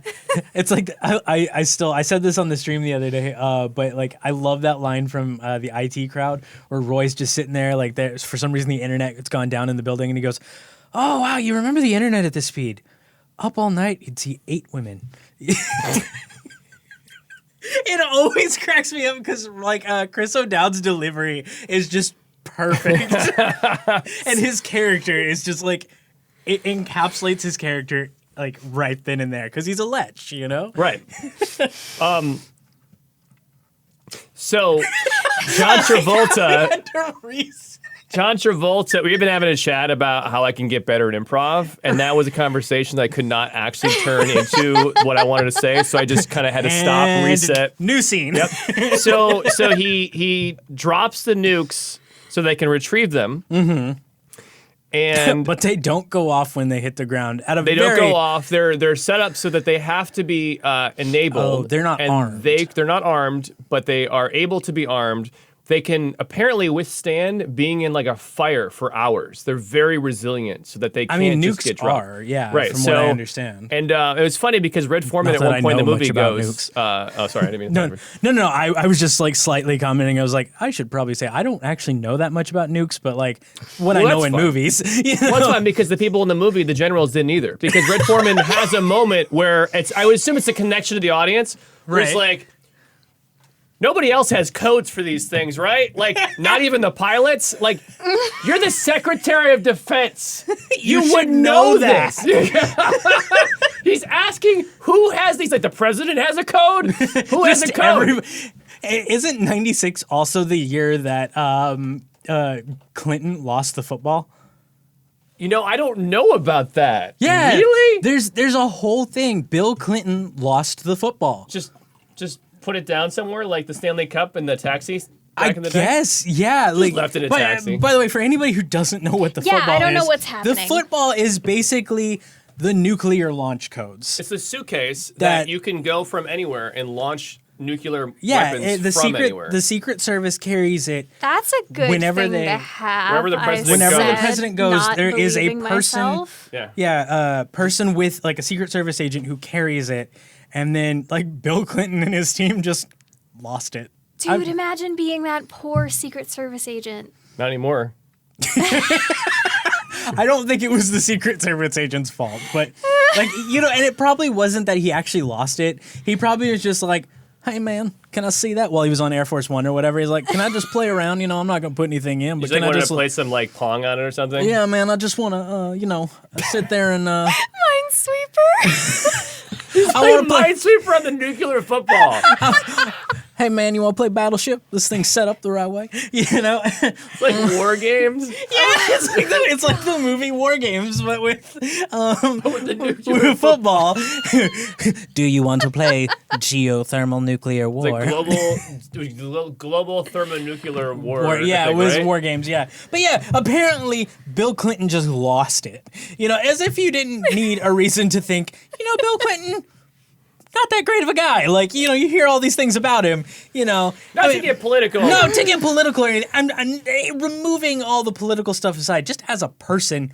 it's like I said this on the stream the other day, but like I love that line from the IT crowd where Roy's just sitting there like there's for some reason the internet it's gone down in the building and he goes, "Oh wow, you remember the internet at this speed? Up all night, you'd see 8 women." It always cracks me up because like Chris O'Dowd's delivery is just perfect, and his character is just like it encapsulates his character like right then and there because he's a lech, you know. Right. So John Travolta. John Travolta, we've been having a chat about how I can get better at improv, and that was a conversation that I could not actually turn into what I wanted to say, so I just kind of had to stop, And reset. New scene. Yep. So he drops the nukes so they can retrieve them. Mm-hmm. And But they don't go off when they hit the ground. they don't go off. They're set up so that they have to be enabled. Oh, they're not and armed. They're not armed, but they are able to be armed they can apparently withstand being in like a fire for hours. They're very resilient, so that they can't just get nukes dropped. are, yeah, right. from so, what I understand. And it was funny because Red Foreman Not at that one I point in the know movie much about goes, oh, sorry, I didn't mean to talk about No. I was just like slightly commenting. I was like, I should probably say I don't actually know that much about nukes, but like what I know that's in fine. movies. You know? Well, that's fine because the people in the movie, the generals, didn't either. Because Red Foreman has a moment where I would assume it's a connection to the audience, where it's Right. like, nobody else has codes for these things, right? Like, not even the pilots. Like, you're the Secretary of Defense. You would should know that. this. He's asking who has these. Like, the president has a code. Who has a code? Isn't 96 also the year that Clinton lost the football? You know, I don't know about that. Yeah. Really? There's a whole thing. Bill Clinton lost the football. Just put it down somewhere, like the Stanley Cup and the taxi back in the day? Guess, yeah. Like, left in a taxi. By the way, for anybody who doesn't know what the Yeah, football is, I don't know what's the happening. football is basically the nuclear launch codes. It's a suitcase that That- you can go from anywhere and launch nuclear Yeah, weapons from anywhere. the Secret Service carries it. That's a good Whenever thing they- to have. Wherever the president Whenever the goes. president goes, not there is a believing person- myself. yeah. Yeah, a person with like a Secret Service agent who carries it, and then like Bill Clinton and his team just lost it. Dude, imagine being that poor Secret Service agent. Not anymore. I don't think it was the Secret Service agent's fault, but like, you know, and it probably wasn't that he actually lost it. He probably was just like, hey man, can I see that? While he was on Air Force One or whatever, he's like, can I just play around? You know, I'm not gonna put anything in, but He's like can I wanted just to play some like Pong on it or something. yeah, man, I just wanna, you know, sit there and Minesweeper. I wanna play. Minesweeper on the nuclear football. Hey man, you wanna play Battleship? This thing's set up the right way, you know. It's like war games. Yeah, it's like the movie War Games, but with with football. Do you want to play geothermal nuclear war? Like global thermonuclear war. Yeah, thing, it was right? War Games, yeah. But yeah, apparently Bill Clinton just lost it. You know, as if you didn't need a reason to think, you know, Bill Clinton, not that great of a guy. Like, you know, you hear all these things about him, you know. Not to get political. No, to get political or anything. I'm removing all the political stuff aside, just as a person,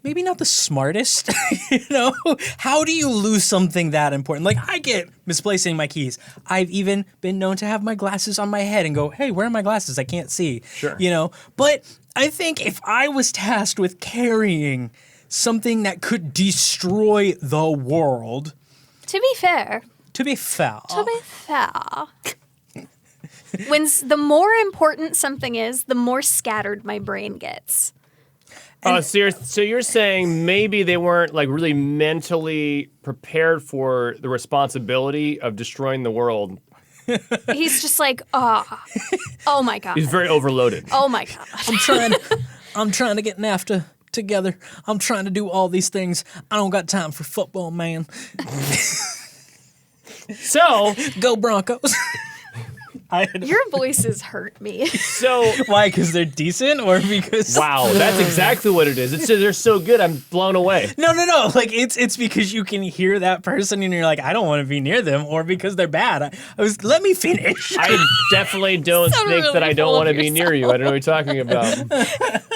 maybe not the smartest, you know? How do you lose something that important? Like, I get misplacing my keys. I've even been known to have my glasses on my head and go, hey, where are my glasses? I can't see. Sure. You know? But I think if I was tasked with carrying something that could destroy the world, To be fair, the more important something is, the more scattered my brain gets. So you're saying maybe they weren't like really mentally prepared for the responsibility of destroying the world. He's just like, oh my god. He's very overloaded. Oh my god. I'm trying to get NAFTA together. I'm trying to do all these things. I don't got time for football, man. So Go Broncos. Your voices hurt me. Why? Because they're decent, or because? Wow, that's exactly what it is. It's they're so good, I'm blown away. No. Like it's because you can hear that person and you're like, I don't want to be near them, or because they're bad. Let me finish. I definitely don't Sound think really that I don't full want to of be near you. I don't know what you're talking about.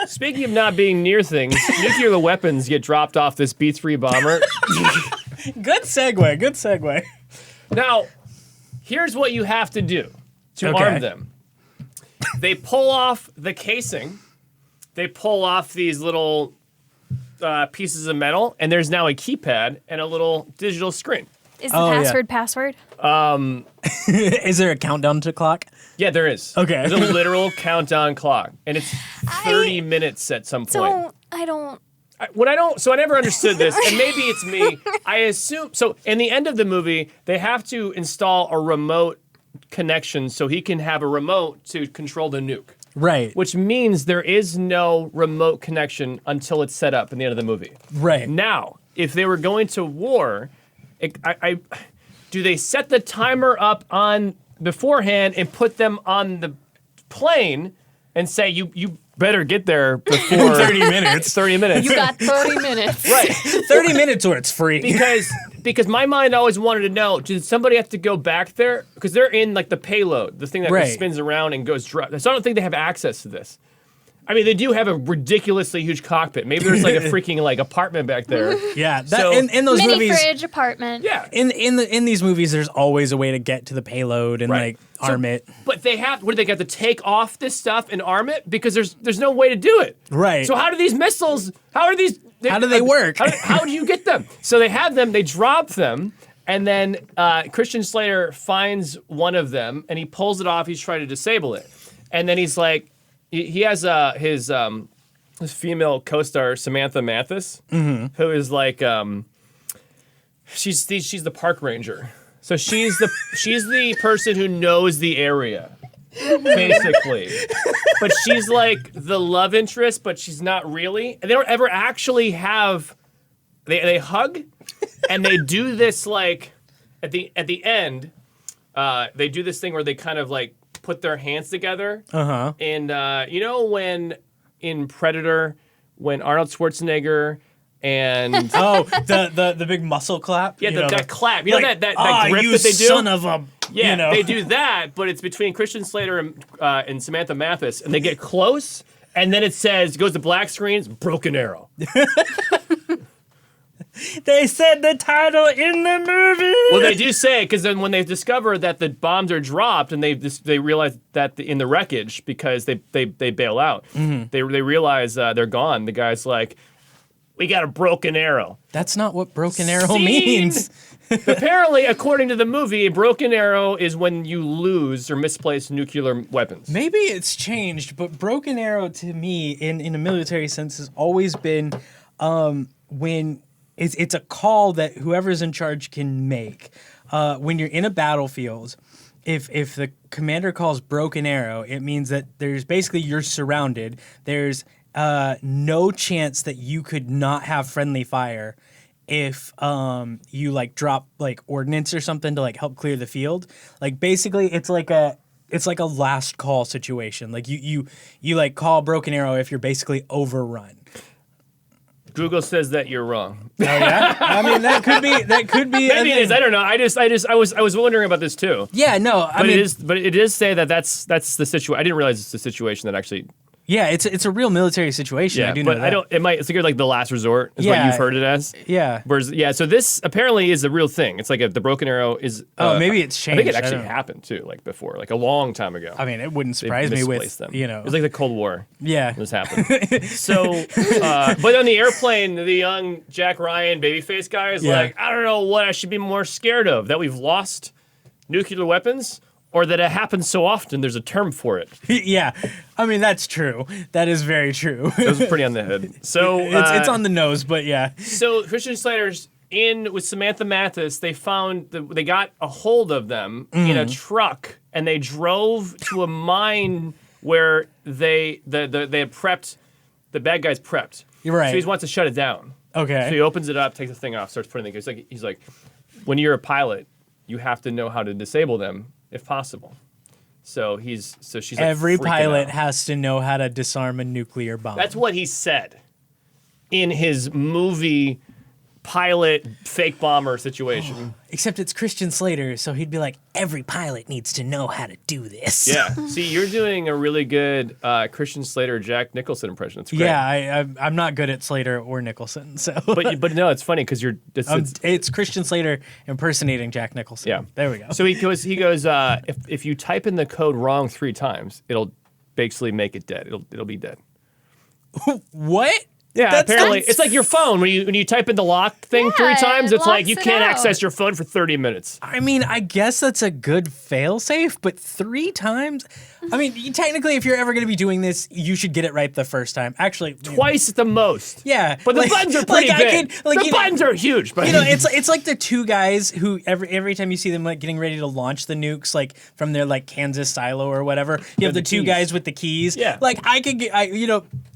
Speaking of not being near things, nuclear weapons get dropped off this B-3 bomber. Good segue. Now, here's what you have to do to Okay. arm them. They pull off the casing. They pull off these little pieces of metal, and there's now a keypad and a little digital screen. Is the yeah. password? Is there a countdown to clock? Yeah, there is. Okay. There's a literal countdown clock, and it's 30 minutes at some point. I don't. So I never understood this, and maybe it's me. I assume, so in the end of the movie, they have to install a remote connection so he can have a remote to control the nuke. Right. Which means there is no remote connection until it's set up in the end of the movie. Right. Now, if they were going to war, do they set the timer up on beforehand and put them on the plane and say, you better get there before 30 minutes. 30 minutes. You got 30 minutes. Right. 30 minutes or it's free. Because because my mind always wanted to know, did somebody have to go back there? Because they're in like the payload, the thing that Right. spins around and goes dry. So I don't think they have access to this. I mean, they do have a ridiculously huge cockpit. Maybe there's like a freaking like apartment back there. Yeah, So- in those Mini movies, fridge apartment. Yeah. in these movies, there's always a way to get to the payload and Right. like arm it. But they have, what do they got to take off this stuff and arm it? Because there's no way to do it. Right. So how do these missiles, how do they work? How do you get them? So they have them, they drop them, and then Christian Slater finds one of them and he pulls it off, he's trying to disable it. And then he's like, he has his female co-star Samantha Mathis, who is like, she's the park ranger. So she's the person who knows the area, basically. But she's like the love interest, but she's not really. And they don't ever actually have. They hug, and they do this like at the end. They do this thing where they kind of like put their hands together. And you know when in Predator, when Arnold Schwarzenegger and the big muscle clap. yeah, that clap. You know like, that grip you that they do? son of a. Yeah, you know. they do that, but it's between Christian Slater and Samantha Mathis, and they get close, and then it goes to black screens, Broken Arrow. They said the title in the movie. Well, they do say it, because then when they discover that the bombs are dropped, and they realize that in the wreckage, because they bail out, they realize they're gone. The guy's like, we got a broken arrow. That's not what broken arrow Scene. means. Apparently, according to the movie, a broken arrow is when you lose or misplace nuclear weapons. Maybe it's changed, but broken arrow to me, in a military sense, has always been when it's a call that whoever's in charge can make. When you're in a battlefield, if the commander calls broken arrow, it means that there's basically you're surrounded. There's no chance that you could not have friendly fire if you like drop like ordnance or something to like help clear the field. Like basically it's like a last call situation. Like you like call broken arrow if you're basically overrun. Google says that you're wrong. Oh yeah? I mean that could be Maybe it is. I don't know. I was wondering about this too. Yeah, no. But it is say that that's the situation. I didn't realize it's the situation that actually. Yeah, it's a real military situation. Yeah, I do but know that. it's like the last resort is what Yeah. you've heard it as. Yeah. Whereas, so this apparently is a real thing. It's like the broken arrow is. Maybe it's I think changed. it I actually don't know. happened too, like before, like a long time ago. I mean, it wouldn't They surprise me with misplaced them. you know. It was like the Cold War. Yeah. This happened. So, but on the airplane, the young Jack Ryan babyface guy is Yeah. like, I don't know what I should be more scared of, that we've lost nuclear weapons, or that it happens so often there's a term for it. Yeah, I mean that's true. That is very true. It was pretty on the head. So it's on the nose, but yeah. So Christian Slater's in with Samantha Mathis. They they got a hold of them in a truck, and they drove to a mine where they had prepped. The bad guys prepped. You're right. So he wants to shut it down. Okay. So he opens it up, takes the thing off, starts putting it. He's like, when you're a pilot, you have to know how to disable them if possible. So she's like Every freaking pilot out. has to know how to disarm a nuclear bomb. That's what he said in his movie pilot fake bomber situation. Except it's Christian Slater, so he'd be like, every pilot needs to know how to do this. Yeah. See, you're doing a really good Christian Slater, Jack Nicholson impression. It's great. Yeah, I'm not good at Slater or Nicholson, so. But no, it's funny because it's Christian Slater impersonating Jack Nicholson. yeah. There we go. So he goes. If you type in the code wrong 3 times, it'll basically make it dead. It'll be dead. What? Yeah, apparently it's like your phone when you type in the lock thing 3 Yeah, times. it It's like locks you it can't out. access your phone for 30 minutes. I mean, I guess that's a good failsafe, but 3 times? I mean, technically, if you're ever going to be doing this, you should get it right the first time. Actually, Twice at the most. Yeah, But the like- buttons are pretty like I big. could- like, the you know- buttons are huge. But You know, it's like the 2 guys who every time you see them like getting ready to launch the nukes, like from their like Kansas silo or whatever, you have the the 2 keys. guys with the keys. Yeah. Like I could get,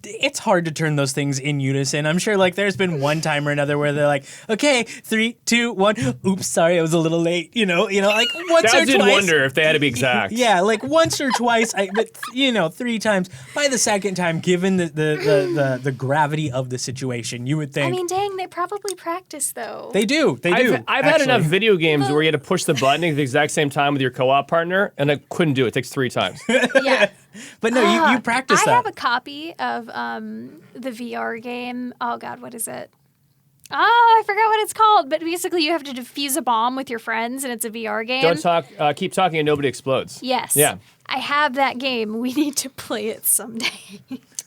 it's hard to turn those things in unison. I'm sure like there's been one time or another where they're like, okay, 3, 2, 1. Oops, sorry, I was a little late. You know, like once or I did twice. wonder if they had to be exact. Yeah, like once or twice, but 3 times. By the second time, given the gravity of the situation, you would think. I mean, dang, they probably practice though. They do. I've had enough video games where you had to push the button at the exact same time with your co-op partner, and I couldn't do it. It takes 3 times. Yeah. But no, you practice I that. have a copy of the VR game. Oh God, what is it? I forgot what it's called. But basically, you have to defuse a bomb with your friends, and it's a VR game. Don't talk. Keep talking, and nobody explodes. Yes. Yeah. I have that game. We need to play it someday.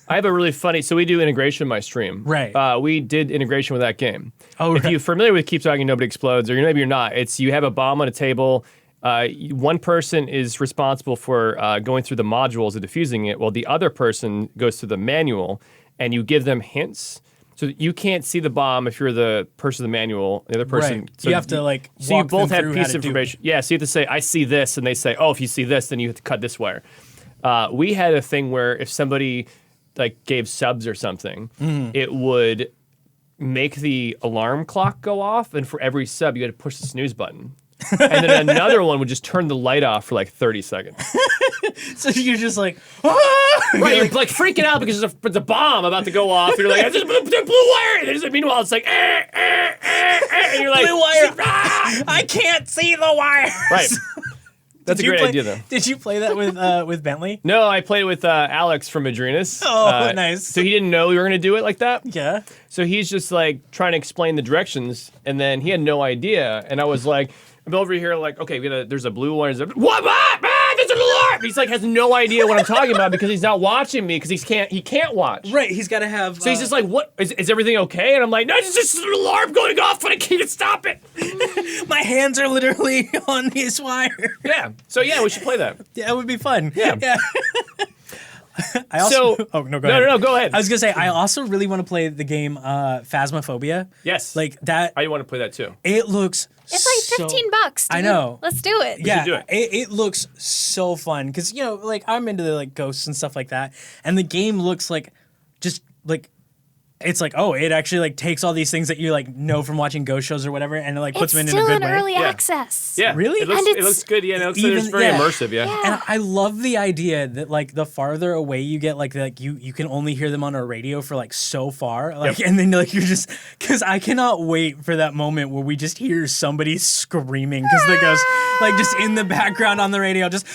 I have a really funny. So we do integration in my stream. Right. We did integration with that game. Oh, If right. you're familiar with Keep Talking, Nobody Explodes, or maybe you're not, it's you have a bomb on a table. One person is responsible for going through the modules and diffusing it, while the other person goes through the manual, and you give them hints. So you can't see the bomb if you're the person in the manual. The other person, Right. so You have to, like, So you walk both them have through piece how to do it. information. Yeah. So you have to say, "I see this," and they say, "Oh, if you see this, then you have to cut this wire." We had a thing where if somebody like gave subs or something, it would make the alarm clock go off, and for every sub, you had to push the snooze button. And then another one would just turn the light off for like 30 seconds. So you're just like, ah! Right, you're like freaking out because there's a bomb about to go off. You're like, I just blue wire. And meanwhile, it's like, and you're like, Blue wire. I can't see the wires. right. That's a Did you great play- idea, though. Did you play that with Bentley? No, I played it with Alex from Madrinas. Oh, nice. So he didn't know we were going to do it like that. Yeah. So he's just like trying to explain the directions, and then he had no idea. And I was like, I'm over here like, okay, there's a blue one. What? There's an alarm. He's like has no idea what I'm talking about because he's not watching me because he can't watch. Right. He's got to have. So he's just like, what? Is everything okay? And I'm like, no, it's just an alarm going off, and I can't stop it. my hands are literally on this wire. Yeah. So yeah, we should play that. Yeah, it would be fun. Yeah. I also. So oh no, go ahead. No, go ahead. I was gonna say I also really want to play the game Phasmophobia. Yes. Like that. I want to play that too. It looks. It's like $15. Dude. I know. Let's do it. Yeah, do it. it looks so fun because like I'm into the like ghosts and stuff like that, and the game looks like just like it's like it actually like takes all these things that you like know from watching ghost shows or whatever, and it like puts them in a still good in way. early Yeah. access. Yeah. Really? It looks, And it looks good. Yeah. It looks like it's even- very yeah. immersive. Yeah. Yeah. And I love the idea that like the farther away you get, like you can only hear them on a radio for like so far, like and then like you're just because I cannot wait for that moment where we just hear somebody screaming because the ghost like just in the background on the radio just.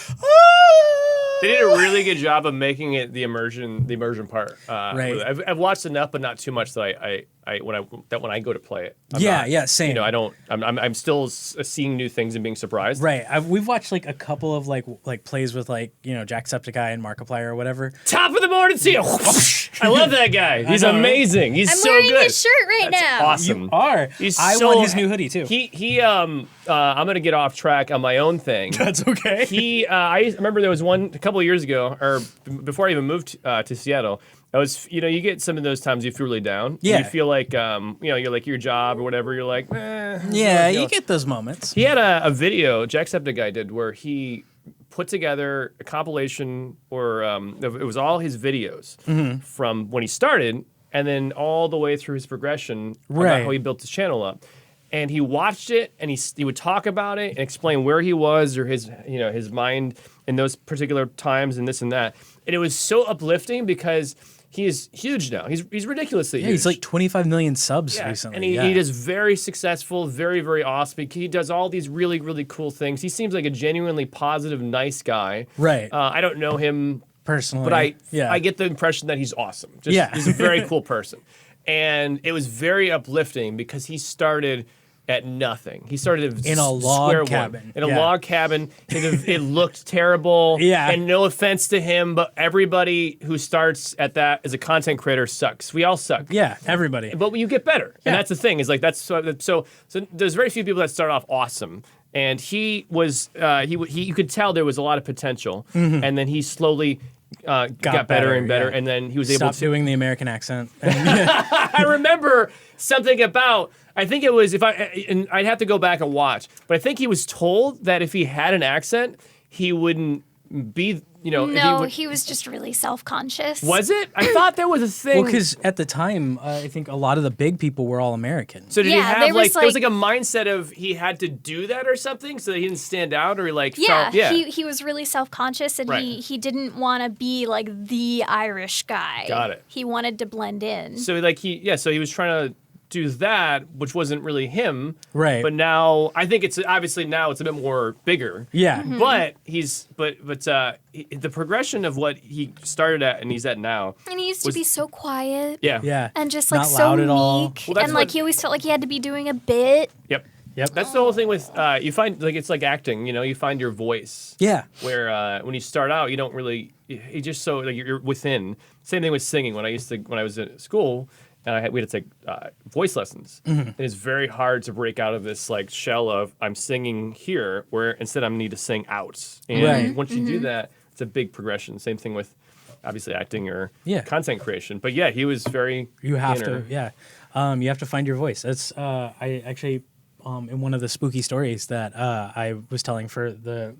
They did a really good job of making it the immersion part. Right. I've watched enough, but not too much that when I go to play it. Yeah, same. I'm still seeing new things and being surprised. Right. We've watched like a couple of like plays with like Jacksepticeye and Markiplier or whatever. Top of the morning to you. I love that guy. He's know, right? amazing. He's I'm so wearing good. his shirt right That's now. awesome. You are. He's I so want his new hoodie too. I'm gonna get off track on my own thing. That's okay. I remember there was one a couple of years ago, or before I even moved to Seattle. I was, you get some of those times you feel really down. Yeah. You feel like, you're like your job or whatever. You're like, Yeah, you get those moments. He had a video, Jacksepticeye did, where he put together a compilation, or it was all his videos from when he started, and then all the way through his progression Right. about how he built his channel up. And he watched it, and he would talk about it and explain where he was or his mind in those particular times and this and that. And it was so uplifting because he is huge now. He's ridiculously huge. He's like 25 million subs Yeah, recently. and he does very successful, very, very awesome. He does all these really, really cool things. He seems like a genuinely positive, nice guy. Right. I don't know him Personally. but yeah. I get the impression that he's awesome. Yeah. He's a very cool person. And it was very uplifting because he started at nothing. He started In a log square cabin. One. In a Yeah. log cabin. It looked terrible. Yeah. And no offense to him, but everybody who starts at that as a content creator sucks. We all suck. Yeah, everybody. But you get better, Yeah. and that's the thing. Is like that's so. There's very few people that start off awesome, and he was. You could tell there was a lot of potential, and then he slowly got better and better, yeah. and then he was able Stop to. doing the American accent. I remember something about. I think it was and I'd have to go back and watch, but I think he was told that if he had an accent, he wouldn't be No, he was just really self-conscious. Was it? I thought there was a thing. Well, because at the time, I think a lot of the big people were all American. So did he Yeah, have there was there was like a mindset of he had to do that or something so that he didn't stand out, or he like felt he was really self-conscious, and Right. he didn't want to be like the Irish guy. Got it. He wanted to blend in. so he was trying to do that, which wasn't really him. Right. But now I think it's obviously now it's a bit more bigger. Yeah. Mm-hmm. But the progression of what he started at and he's at now. And he used to was- be so quiet. Yeah. Yeah. And just like Not so loud at all. meek. Well, that's and like what- he always felt like he had to be doing a bit. Yep. Yep. That's the whole thing with you find like it's like acting. You find your voice. Yeah. Where when you start out, you don't really. You just so like you're within. Same thing with singing. When I was at school, and we had to take voice lessons. Mm-hmm. It is very hard to break out of this like shell of I'm singing here, where instead I need to sing out. And Right. once you do that, it's a big progression. Same thing with obviously acting or Yeah. content creation. But yeah, he was very. You have inner. to, yeah. You have to find your voice. That's I actually in one of the spooky stories that I was telling for the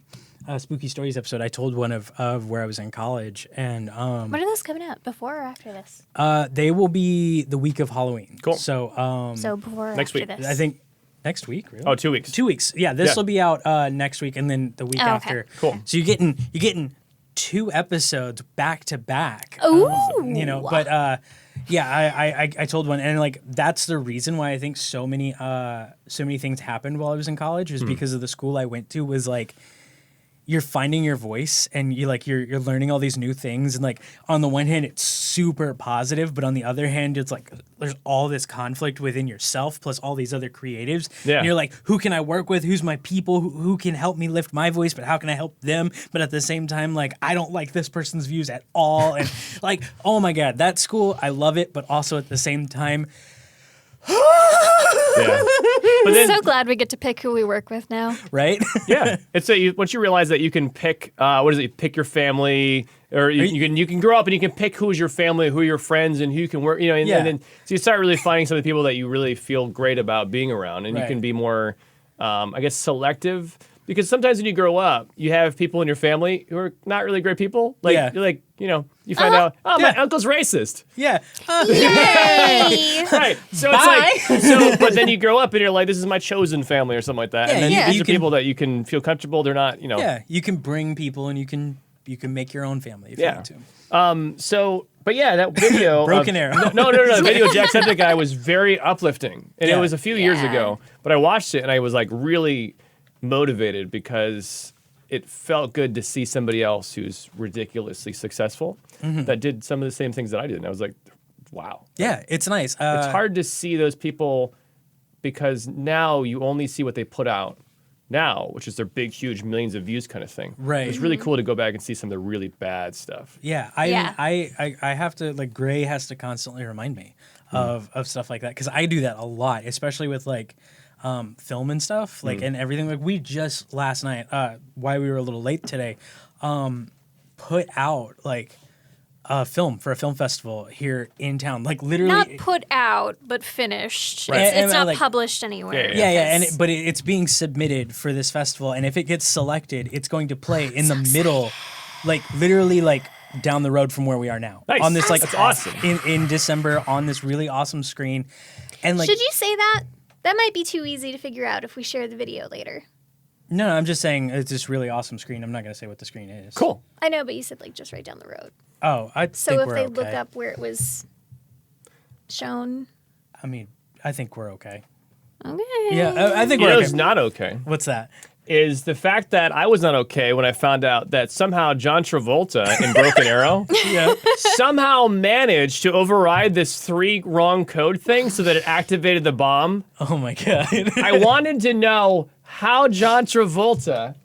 spooky stories episode. I told one of where I was in college, and When are those coming out? Before or after this? they will be the week of Halloween. Cool. So So before or next after week. this? I think next week. Really? Oh, 2 weeks. 2 weeks. Yeah, this Yeah. will be out next week, and then the week Oh, okay. after. Cool. So you're getting 2 episodes back to back. Ooh. But yeah, I told one, and like that's the reason why I think so many things happened while I was in college was because of the school I went to was like. You're finding your voice, and you're learning all these new things, and like on the one hand it's super positive, but on the other hand it's like there's all this conflict within yourself plus all these other creatives. Yeah. And you're like, who can I work with? Who's my people? Who can help me lift my voice? But how can I help them? But at the same time, like I don't like this person's views at all, and like oh my god, that school I love it, but also at the same time. Yeah. But then, so glad we get to pick who we work with now. Right? yeah, it's once you realize that you can pick, what is it? Pick your family, or you can grow up and you can pick who's your family, who are your friends, and who you can work. And then so you start really finding some of the people that you really feel great about being around, and you Right. can be more, I guess, selective. Because sometimes when you grow up, you have people in your family who are not really great people. Like Yeah. you're like, you find out, oh, my Yeah. uncle's racist. Yeah. Yay! Right. So Bye. it's like, but then you grow up and you're like, this is my chosen family or something like that. Yeah, And then yeah. these You are can- people that you can feel comfortable. They're not, Yeah, you can bring people, and you can make your own family if Yeah. you want to. So, but yeah, that video. Broken Arrow. No. The video of Jacksepticeye was very uplifting. And it Yeah. was a few years Yeah. ago. But I watched it and I was like really motivated because it felt good to see somebody else who's ridiculously successful that did some of the same things that I did. And I was like, wow. Yeah, it's nice. It's hard to see those people because now you only see what they put out now, which is their big, huge millions of views kind of thing. Right. It's really cool to go back and see some of the really bad stuff. Yeah, I have to like Gray has to constantly remind me of stuff like that because I do that a lot, especially with like film and stuff like and everything. Like we just last night, why we were a little late today, put out like a film for a film festival here in town. Like literally, Not put out, but finished. Right. It's And, not like- published anywhere. Yeah, because- but it's being submitted for this festival, and if it gets selected, it's going to play in the middle, like literally like down the road from where we are now. Nice. On this like That's awesome. in December on this really awesome screen, and like Should you say that? That might be too easy to figure out if we share the video later. no, I'm just saying it's this really awesome screen. I'm not gonna say what the screen is. Cool. I know, but you said like just right down the road. Oh, I So think if we're they okay. look up where it was shown, I mean, I think we're okay. okay. Yeah, I think You we're know okay. what's not okay What's that? is the fact that I was not okay when I found out that somehow John Travolta in Broken Arrow Yeah. somehow managed to override this 3 wrong code thing so that it activated the bomb. Oh my god. I wanted to know how John Travolta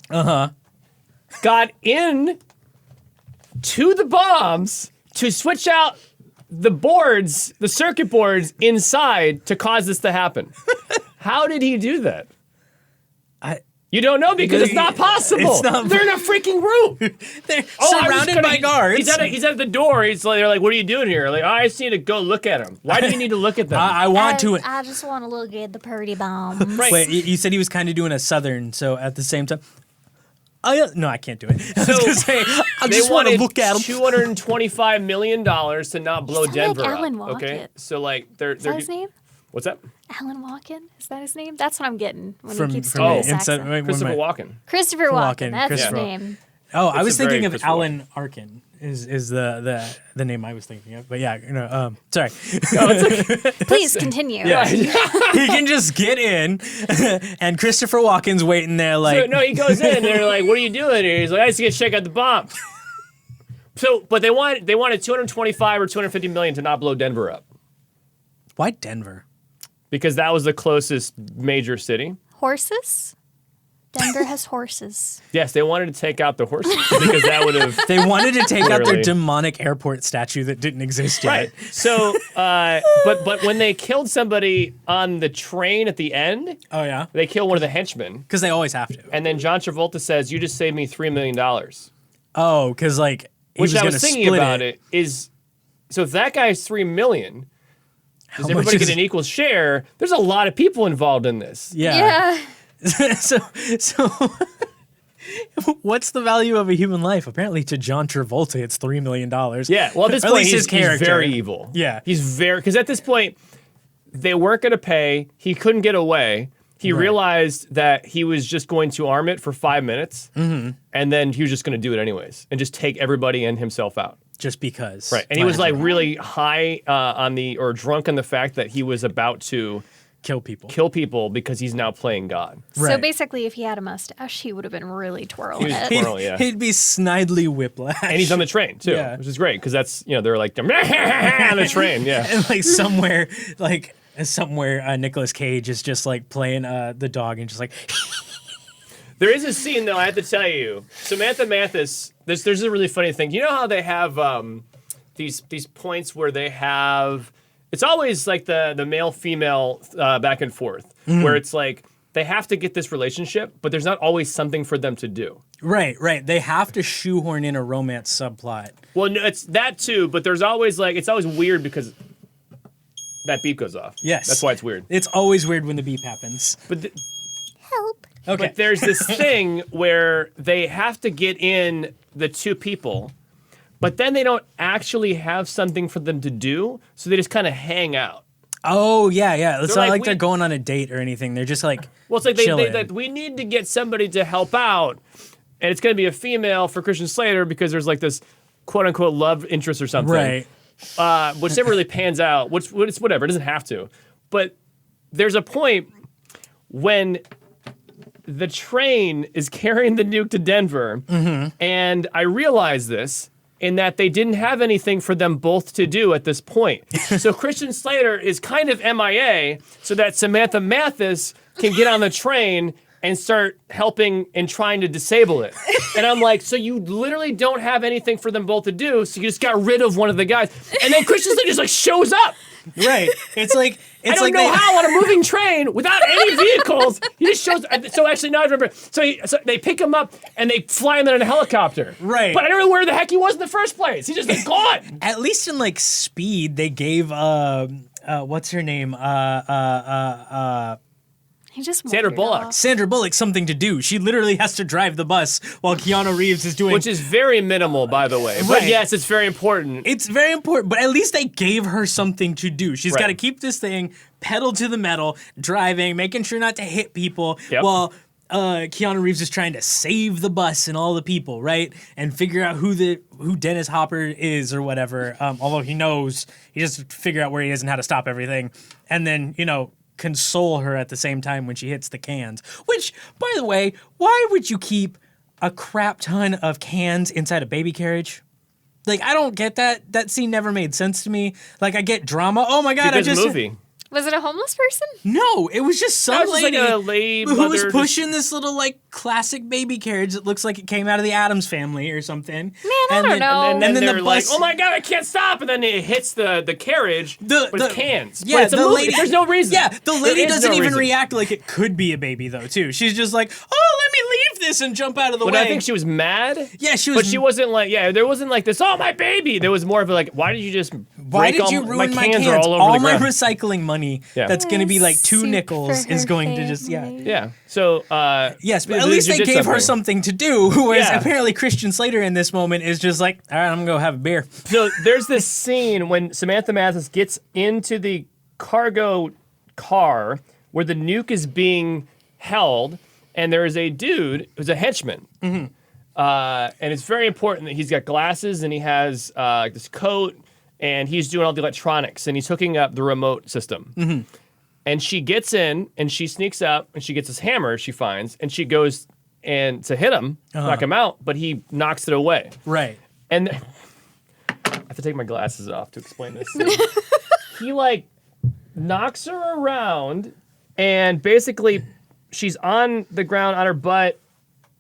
got in to the bombs to switch out the boards, the circuit boards inside to cause this to happen. How did he do that? You don't know because it's not possible. It's not- They're in a freaking room. They're Oh, I'm just surrounded gonna- by guards. He's at the door. They're like, "What are you doing here?" Like, "Oh, I just need to go look at him." Why do you need to look at them? I want to. I just want to look at the pretty bombs. Right. Wait, you said he was kind of doing a southern, so at the same time. No, I can't do it. I was gonna say, I just want to look at them. $225 million to not blow sound like Denver Alan up. Walken. Okay, so like they're Is that his name? What's that? Alan Walken? Is that his name? That's what I'm getting when From- he keeps from doing this Inside- accent. wait, Christopher wait. Walken. Christopher Walken, Walken. That's Christopher his Walken. name. Oh, I It's was a very thinking of Christopher Alan Arkin is the name I was thinking of. But yeah, sorry. Please continue. Yeah. He can just get in, and Christopher Walken's waiting there like. So, no, he goes in and they're like, "What are you doing here?" He's like, "I just get to check out the bomb." So, but they wanted 225 or 250 million to not blow Denver up Why Denver? because that was the closest major city. Horses? Denver has horses. Yes, they wanted to take out the horses because that would have. They wanted to take out their Literally. demonic airport statue that didn't exist yet. Right. So, but when they killed somebody on the train at the end, Oh yeah, they kill one of the henchmen, because they always have to. and then John Travolta says, "You just saved me $3 million." Oh, because like he Which I gonna was thinking split about it is, so if that guy's $3 million, does much everybody is get an equal share? There's a lot of people involved in this. Yeah. so what's the value of a human life? Apparently, to John Travolta, it's $3 million. Yeah. Well, at this Or at point, least his he's character. very evil. Yeah. He's very, because at this point, they weren't going to pay. He couldn't get away. He realized that he was just going to arm it for 5 minutes, and then he was just going to do it anyways and just take everybody and himself out. Just because. Right. And he was like really high or drunk on the fact that he was about to kill people. kill people because he's now playing God. So Right. basically, if he had a mustache, he would have been really twirling He was it. twirling. Well, yeah. He'd be Snidely Whiplash. And he's on the train too, Yeah. which is great because that's, they're like on the train. Yeah. And like somewhere, Nicolas Cage is just like playing the dog and just like. There is a scene though, I have to tell you. Samantha Mathis, there's a really funny thing. You know how they have these points where they have, it's always like the male female back and forth, where it's like they have to get this relationship, but there's not always something for them to do. Right. They have to shoehorn in a romance subplot. Well, no, it's that too, but there's always it's always weird because that beep goes off. Yes. That's why it's weird. It's always weird when the beep happens. But Help. Okay. But there's this thing where they have to get in the two people, but then they don't actually have something for them to do, so they just kind of hang out. Oh yeah. It's They're not like, like they're going on a date or anything. They're just like. Well, it's like chilling. we need to get somebody to help out, and it's going to be a female for Christian Slater because there's like this quote unquote love interest or something, Right. which never really pans out. Which it's whatever, it doesn't have to, but there's a point when the train is carrying the nuke to Denver, and I realize this in that they didn't have anything for them both to do at this point. So Christian Slater is kind of MIA so that Samantha Mathis can get on the train and start helping and trying to disable it. And I'm like, so you literally don't have anything for them both to do, so you just got rid of one of the guys. And then Christian Slater just shows up. Right. It's like I don't know how on a moving train without any vehicles. He just shows. So actually, now I remember. So they pick him up and they fly him in a helicopter. Right. But I don't know where the heck he was in the first place. He's just gone. At least in like Speed, they gave what's her name? He just Sandra wandered Bullock. off. Sandra Bullock something to do. She literally has to drive the bus while Keanu Reeves is doing. Which is very minimal, by the way. But Right. yes, it's very important. It's very important, but at least they gave her something to do. She's Right. got to keep this thing pedal to the metal, driving, making sure not to hit people, Yep. while Keanu Reeves is trying to save the bus and all the people, right? And figure out who Dennis Hopper is or whatever. Although he knows, he just figure out where he is and how to stop everything, and then console her at the same time when she hits the cans. Which, by the way, why would you keep a crap ton of cans inside a baby carriage? Like, I don't get that. That scene never made sense to me. Like, I get drama. Oh my god, Because movie. Was it a homeless person? No, it was just That some was just lady, like a lady who was mother pushing this little like classic baby carriage that looks like it came out of the Addams Family or something. Man, I don't know. And then And then they're the like, bus- oh my god, I can't stop. And then it hits the carriage with cans. Yeah, But it's a the movie. lady. There's no reason. Yeah, the lady There is doesn't no even reason. react like it could be a baby though. Too, she's just like, oh, let me leave this and jump out of the But way. I think she was mad. Yeah, she was. But she wasn't like, there wasn't like this, oh, my baby. There was more of a like, why did you just Why break did you ruin my cans? are all over the my ground. recycling money Yeah. that's going to be like 2 Soup nickels for is her going to just, family. Yeah. So, Yes, but at you least they did gave her something to do, whereas Yeah. apparently Christian Slater in this moment is just like, all right, I'm going to go have a beer. So there's this scene when Samantha Mathis gets into the cargo car where the nuke is being held, and there is a dude who's a henchman. And it's very important that he's got glasses and he has this coat, and he's doing all the electronics, and he's hooking up the remote system. And she gets in, and she sneaks up, and she gets this hammer she finds, and she goes and to hit him, knock him out, but he knocks it away. Right. And I have to take my glasses off to explain this. He like knocks her around, and basically she's on the ground on her butt,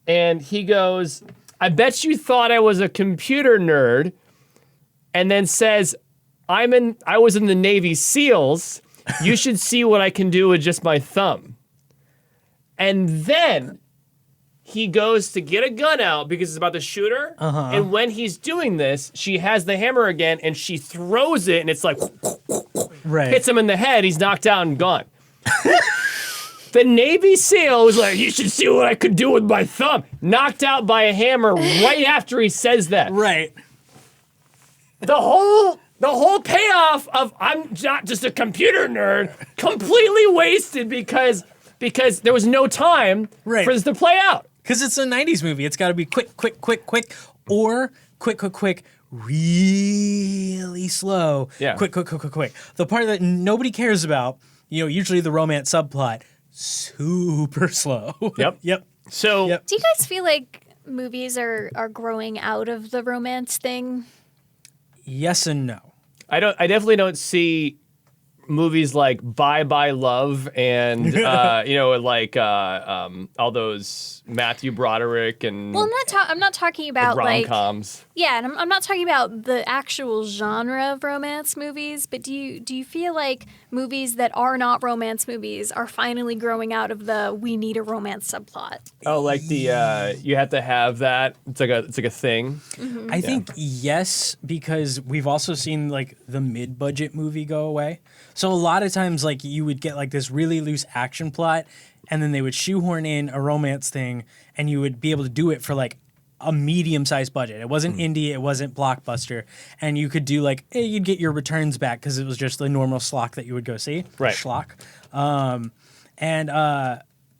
and he goes, I bet you thought I was a computer nerd, and then says, I was in the Navy SEALs. You should see what I can do with just my thumb. And then he goes to get a gun out because it's about to shoot her. And when he's doing this, she has the hammer again, and she throws it, and it's like Right. hits him in the head. He's knocked out and gone. The Navy SEAL was like, you should see what I could do with my thumb. Knocked out by a hammer right after he says that. Right. The whole payoff of I'm not just a computer nerd completely wasted because there was no time Right. for this to play out. Because it's a 90s movie. It's got to be quick, or quick, really slow. Yeah. Quick. The part that nobody cares about, usually the romance subplot, super slow. Yep. Yep. So Yep. Do you guys feel like movies are growing out of the romance thing? Yes and no. I definitely don't see movies like Bye Bye Love and all those Matthew Broderick and Well, I'm not talking about like rom-coms. yeah, and I'm not talking about the actual genre of romance movies, but do you feel like movies that are not romance movies are finally growing out of the we need a romance subplot? Oh, like the you have to have that. It's like a thing. I think yes, because we've also seen like the mid-budget movie go away. So a lot of times like you would get like this really loose action plot, and then they would shoehorn in a romance thing, and you would be able to do it for like a medium-sized budget. It wasn't indie, it wasn't blockbuster, and you could do like, you'd get your returns back because it was just the normal schlock that you would go see. Right. Schlock.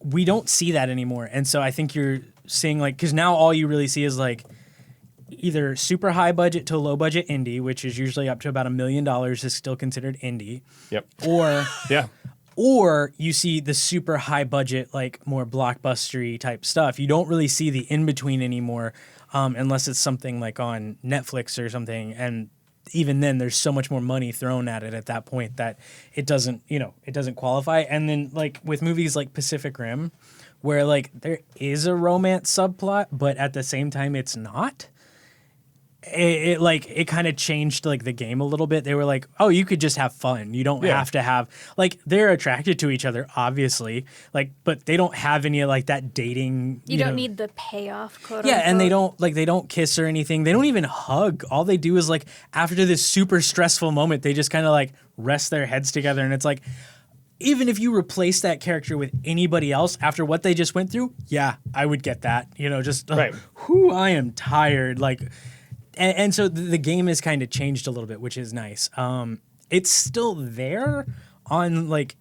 We don't see that anymore, and so I think you're seeing like, because now all you really see is like either super high budget to low budget indie, which is usually up to about $1 million is still considered indie, Yep. or Yeah. or you see the super high budget, like more blockbustery type stuff. You don't really see the in between anymore, unless it's something like on Netflix or something. And even then, there's so much more money thrown at it at that point that it doesn't qualify. And then like with movies like Pacific Rim, where like there is a romance subplot, but at the same time it's not. It kind of changed like the game a little bit. They were like, oh, you could just have fun. You don't have to have like, they're attracted to each other, obviously, like, but they don't have any like that dating. You don't need the payoff, quote Yeah, unquote. and they don't kiss or anything. They don't even hug. All they do is like after this super stressful moment, they just kind of like rest their heads together, and it's like, even if you replace that character with anybody else after what they just went through, yeah, I would get that. Just Right. I am tired. Like. And so the game has kind of changed a little bit, which is nice. It's still there on like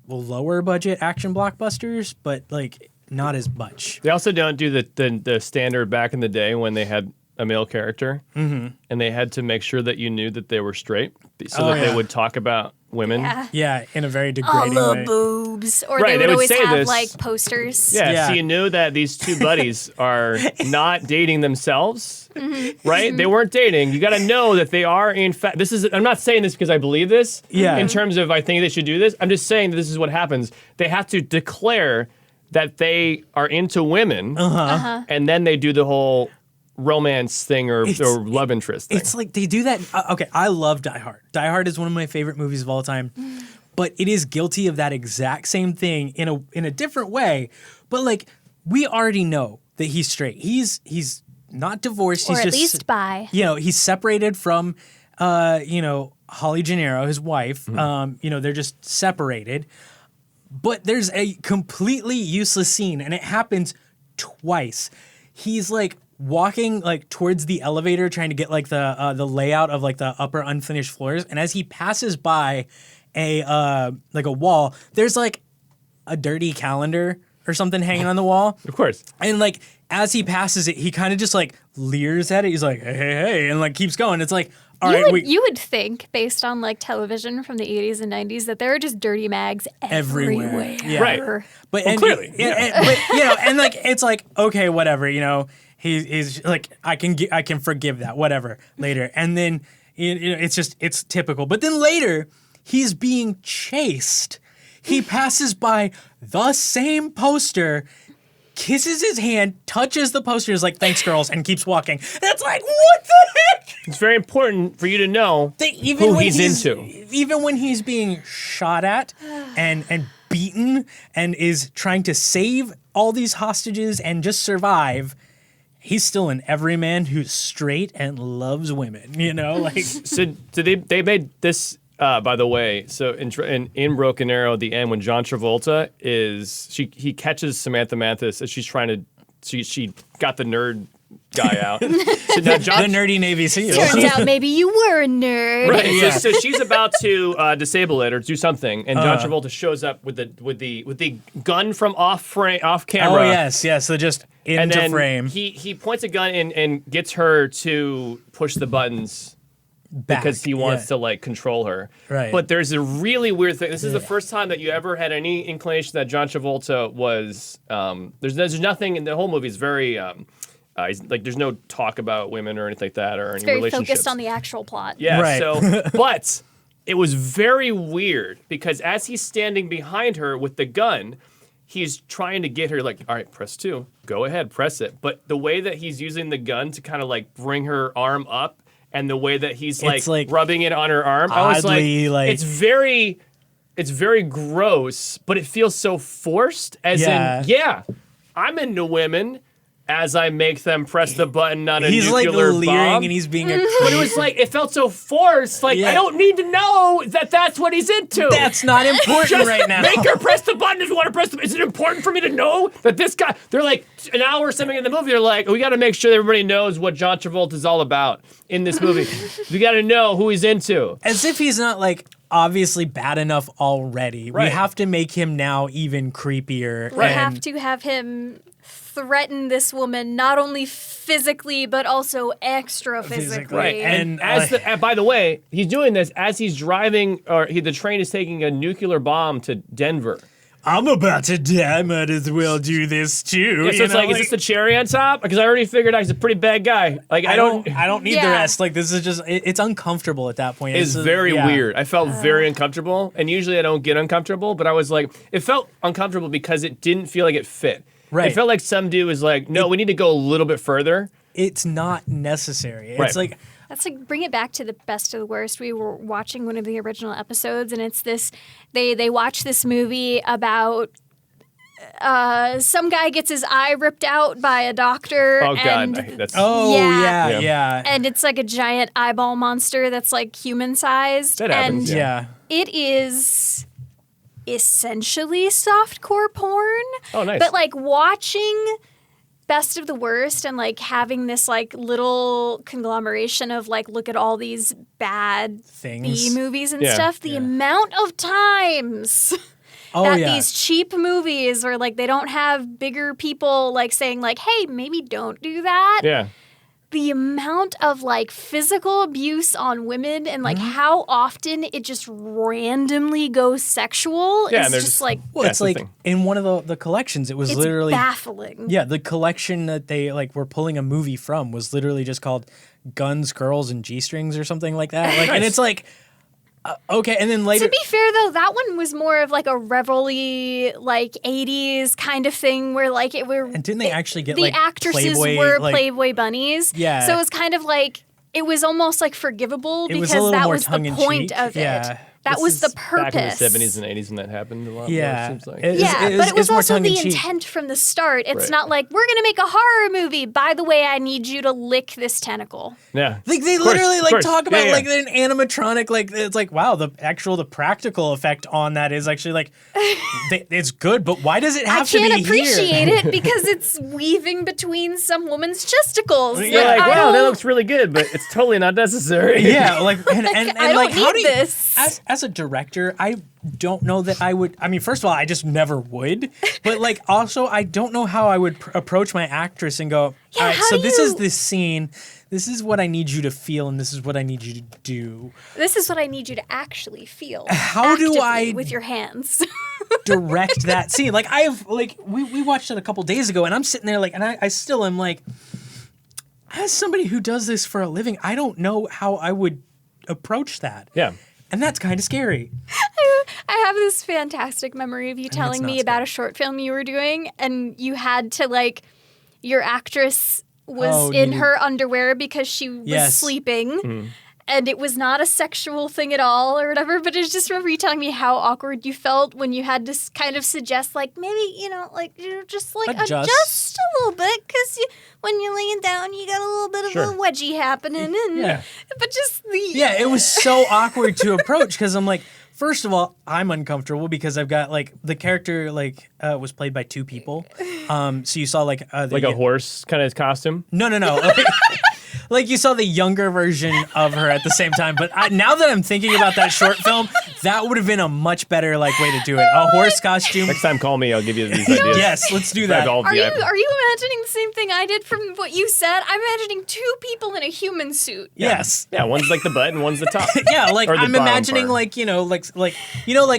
lower budget action blockbusters, but like not as much. They also don't do the standard back in the day when they had a male character, and they had to make sure that you knew that they were straight, so that they would talk about women. Yeah. In a very All degrading the way. boobs. Or Right, they they would would always say have this. like posters. Yeah, so you knew that these two buddies are not dating themselves, right? They weren't dating. You got to know that they are, in fact, I'm not saying this because I believe this, in terms of I think they should do this. I'm just saying that this is what happens. They have to declare that they are into women, and then they do the whole romance thing or love interest thing. It's like they do that. Okay, I love Die Hard. Die Hard is one of my favorite movies of all time, but it is guilty of that exact same thing in a different way. But like we already know that he's straight. He's not divorced. Or He's at just least bi. he's separated from Holly Gennaro, his wife. They're just separated. But there's a completely useless scene, and it happens twice. He's like walking like towards the elevator, trying to get like the layout of like the upper unfinished floors, and as he passes by a wall, there's like a dirty calendar or something hanging on the wall. Of course. And like as he passes it, he kind of just like leers at it. He's like, hey, and like keeps going. It's like, all right, you would think, based on like television from the 80s and 90s, that there are just dirty mags everywhere. Yeah. Right. But clearly, and like it's like, okay, whatever, he's like, I can forgive that, whatever, later. And then it's typical. But then later, he's being chased. He passes by the same poster, kisses his hand, touches the poster, is like, thanks, girls, and keeps walking. That's like, what the heck? It's very important for you to know Even who when he's into. Even when he's being shot at and beaten and is trying to save all these hostages and just survive, he's still an everyman who's straight and loves women, like. So they made this, by the way, so in Broken Arrow, the end, when John Travolta he catches Samantha Mathis as she's trying to, she got the nerd guy out. So now the nerdy Navy SEAL. Turns out maybe you were a nerd. Right. Yeah. So she's about to disable it or do something, and John Travolta shows up with the gun from off camera. Oh yes. So just into and then frame. He points a gun and gets her to push the buttons Back. because he wants to like control her. Right. But there's a really weird thing. This is the first time that you ever had any inclination that John Travolta was. There's nothing in the whole movie. Is very. There's no talk about women or anything like that or It's any very relationships. focused on the actual plot. Yeah. Right. So, but it was very weird because as he's standing behind her with the gun, he's trying to get her like, all right, press 2, go ahead, press it. But the way that he's using the gun to kind of like bring her arm up, and the way that he's like rubbing it on her arm, I was like, it's very gross, but it feels so forced. As in, I'm into women. As I make them press the button on a nuclear bomb. He's like leering and he's being a creep. But it was like, it felt so forced. Like, I don't need to know that that's what he's into. That's not important Just right now. make her press the button if you want to press the button. Is it important for me to know that this guy, they're like, an hour or something in the movie, they're like, we got to make sure that everybody knows what John Travolta is all about in this movie. We got to know who he's into. As if he's not like obviously bad enough already. Right. We have to make him now even creepier. We have to have him threaten this woman not only physically but also extra physically. Right, and by the way, he's doing this as he's driving, the train is taking a nuclear bomb to Denver. I'm about to die. I might as well do this too. Yeah, so it's like, is this the cherry on top? Because I already figured he's a pretty bad guy. Like I don't need the rest. Like this is just it's uncomfortable at that point. It's very weird. I felt very uncomfortable, and usually I don't get uncomfortable, but I was like, it felt uncomfortable because it didn't feel like it fit. Right. It felt like some dude was like, no, we need to go a little bit further. It's not necessary. Right. It's like. That's like, bring it back to the best of the worst. We were watching one of the original episodes, and it's this, they watch this movie about some guy gets his eye ripped out by a doctor. Oh, and God. That's... Oh, yeah. And it's like a giant eyeball monster that's like human-sized. That happens, yeah. It is essentially softcore porn. Oh, nice. But like watching best of the worst and like having this like little conglomeration of like, look at all these bad things, B movies and stuff. The amount of times these cheap movies or like they don't have bigger people like saying like, hey, maybe don't do that. Yeah. The amount of like physical abuse on women and like how often it just randomly goes sexual is just like, well, it's like in one of the collections, it was literally baffling. Yeah, the collection that they like were pulling a movie from was literally just called Guns, Girls, and G-Strings or something like that. Like, and it's like, okay, and then later. To be fair, though, that one was more of like a revelry, like 80s kind of thing where like it were. And didn't they actually get the like actresses Playboy, were like, Playboy bunnies? Yeah. So it was kind of like it was almost like forgivable it was because a little that more was the point of it. That was the Back in the purpose. 70s and 80s when that happened a lot Yeah. more, it seems like. But it was more also the tongue-in-cheek. intent from the start. It's Right. not like, we're going to make a horror movie. By the way, I need you to lick this tentacle. Yeah. Like they Of course, literally of like course. talk about Yeah, like yeah. an animatronic, like it's like wow, the practical effect on that is actually like it's good, but why does it I have to be can't appreciate here? it because it's weaving between some woman's chesticles. You're like, I wow, that don't- looks really good, but it's totally not necessary. Yeah, like and I like don't how need do you, this. as a director, I don't know that I would. I mean, first of all, I just never would. But like, also, I don't know how I would approach my actress and go, Yeah, all right, how so do this is you- this scene. This is what I need you to feel, and this is what I need you to do. This is what I need you to actually feel. How do actively I- with your hands? Direct that scene. Like I've like we watched it a couple days ago, and I'm sitting there like, and I still am like, as somebody who does this for a living, I don't know how I would approach that. Yeah. And that's kind of scary. I have this fantastic memory of you telling not me about scary. a short film you were doing, and you had to like, your actress was Oh, in you- her underwear because she was Yes. sleeping. And it was not a sexual thing at all or whatever, but I just remember you telling me how awkward you felt when you had to kind of suggest, like, maybe, like, just like Adjust. adjust a little bit, because when you're laying down, you got a little bit of Sure. a wedgie happening. And, Yeah. But just the. Yeah, it was so awkward to approach because I'm like, first of all, I'm uncomfortable because I've got like the character like was played by two people. So you saw like Like a horse kind of costume. No. Like you saw the younger version of her at the same time. But now that I'm thinking about that short film, that would have been a much better like way to do it. A horse costume. Next time, call me. I'll give you these ideas. Yes, let's do I have that. all Are you VIP. imagining the same thing I did from what you said? I'm imagining two people in a human suit. Yes. Yeah, one's like the butt and one's the top. Yeah, like Or the I'm bottom imagining part. like like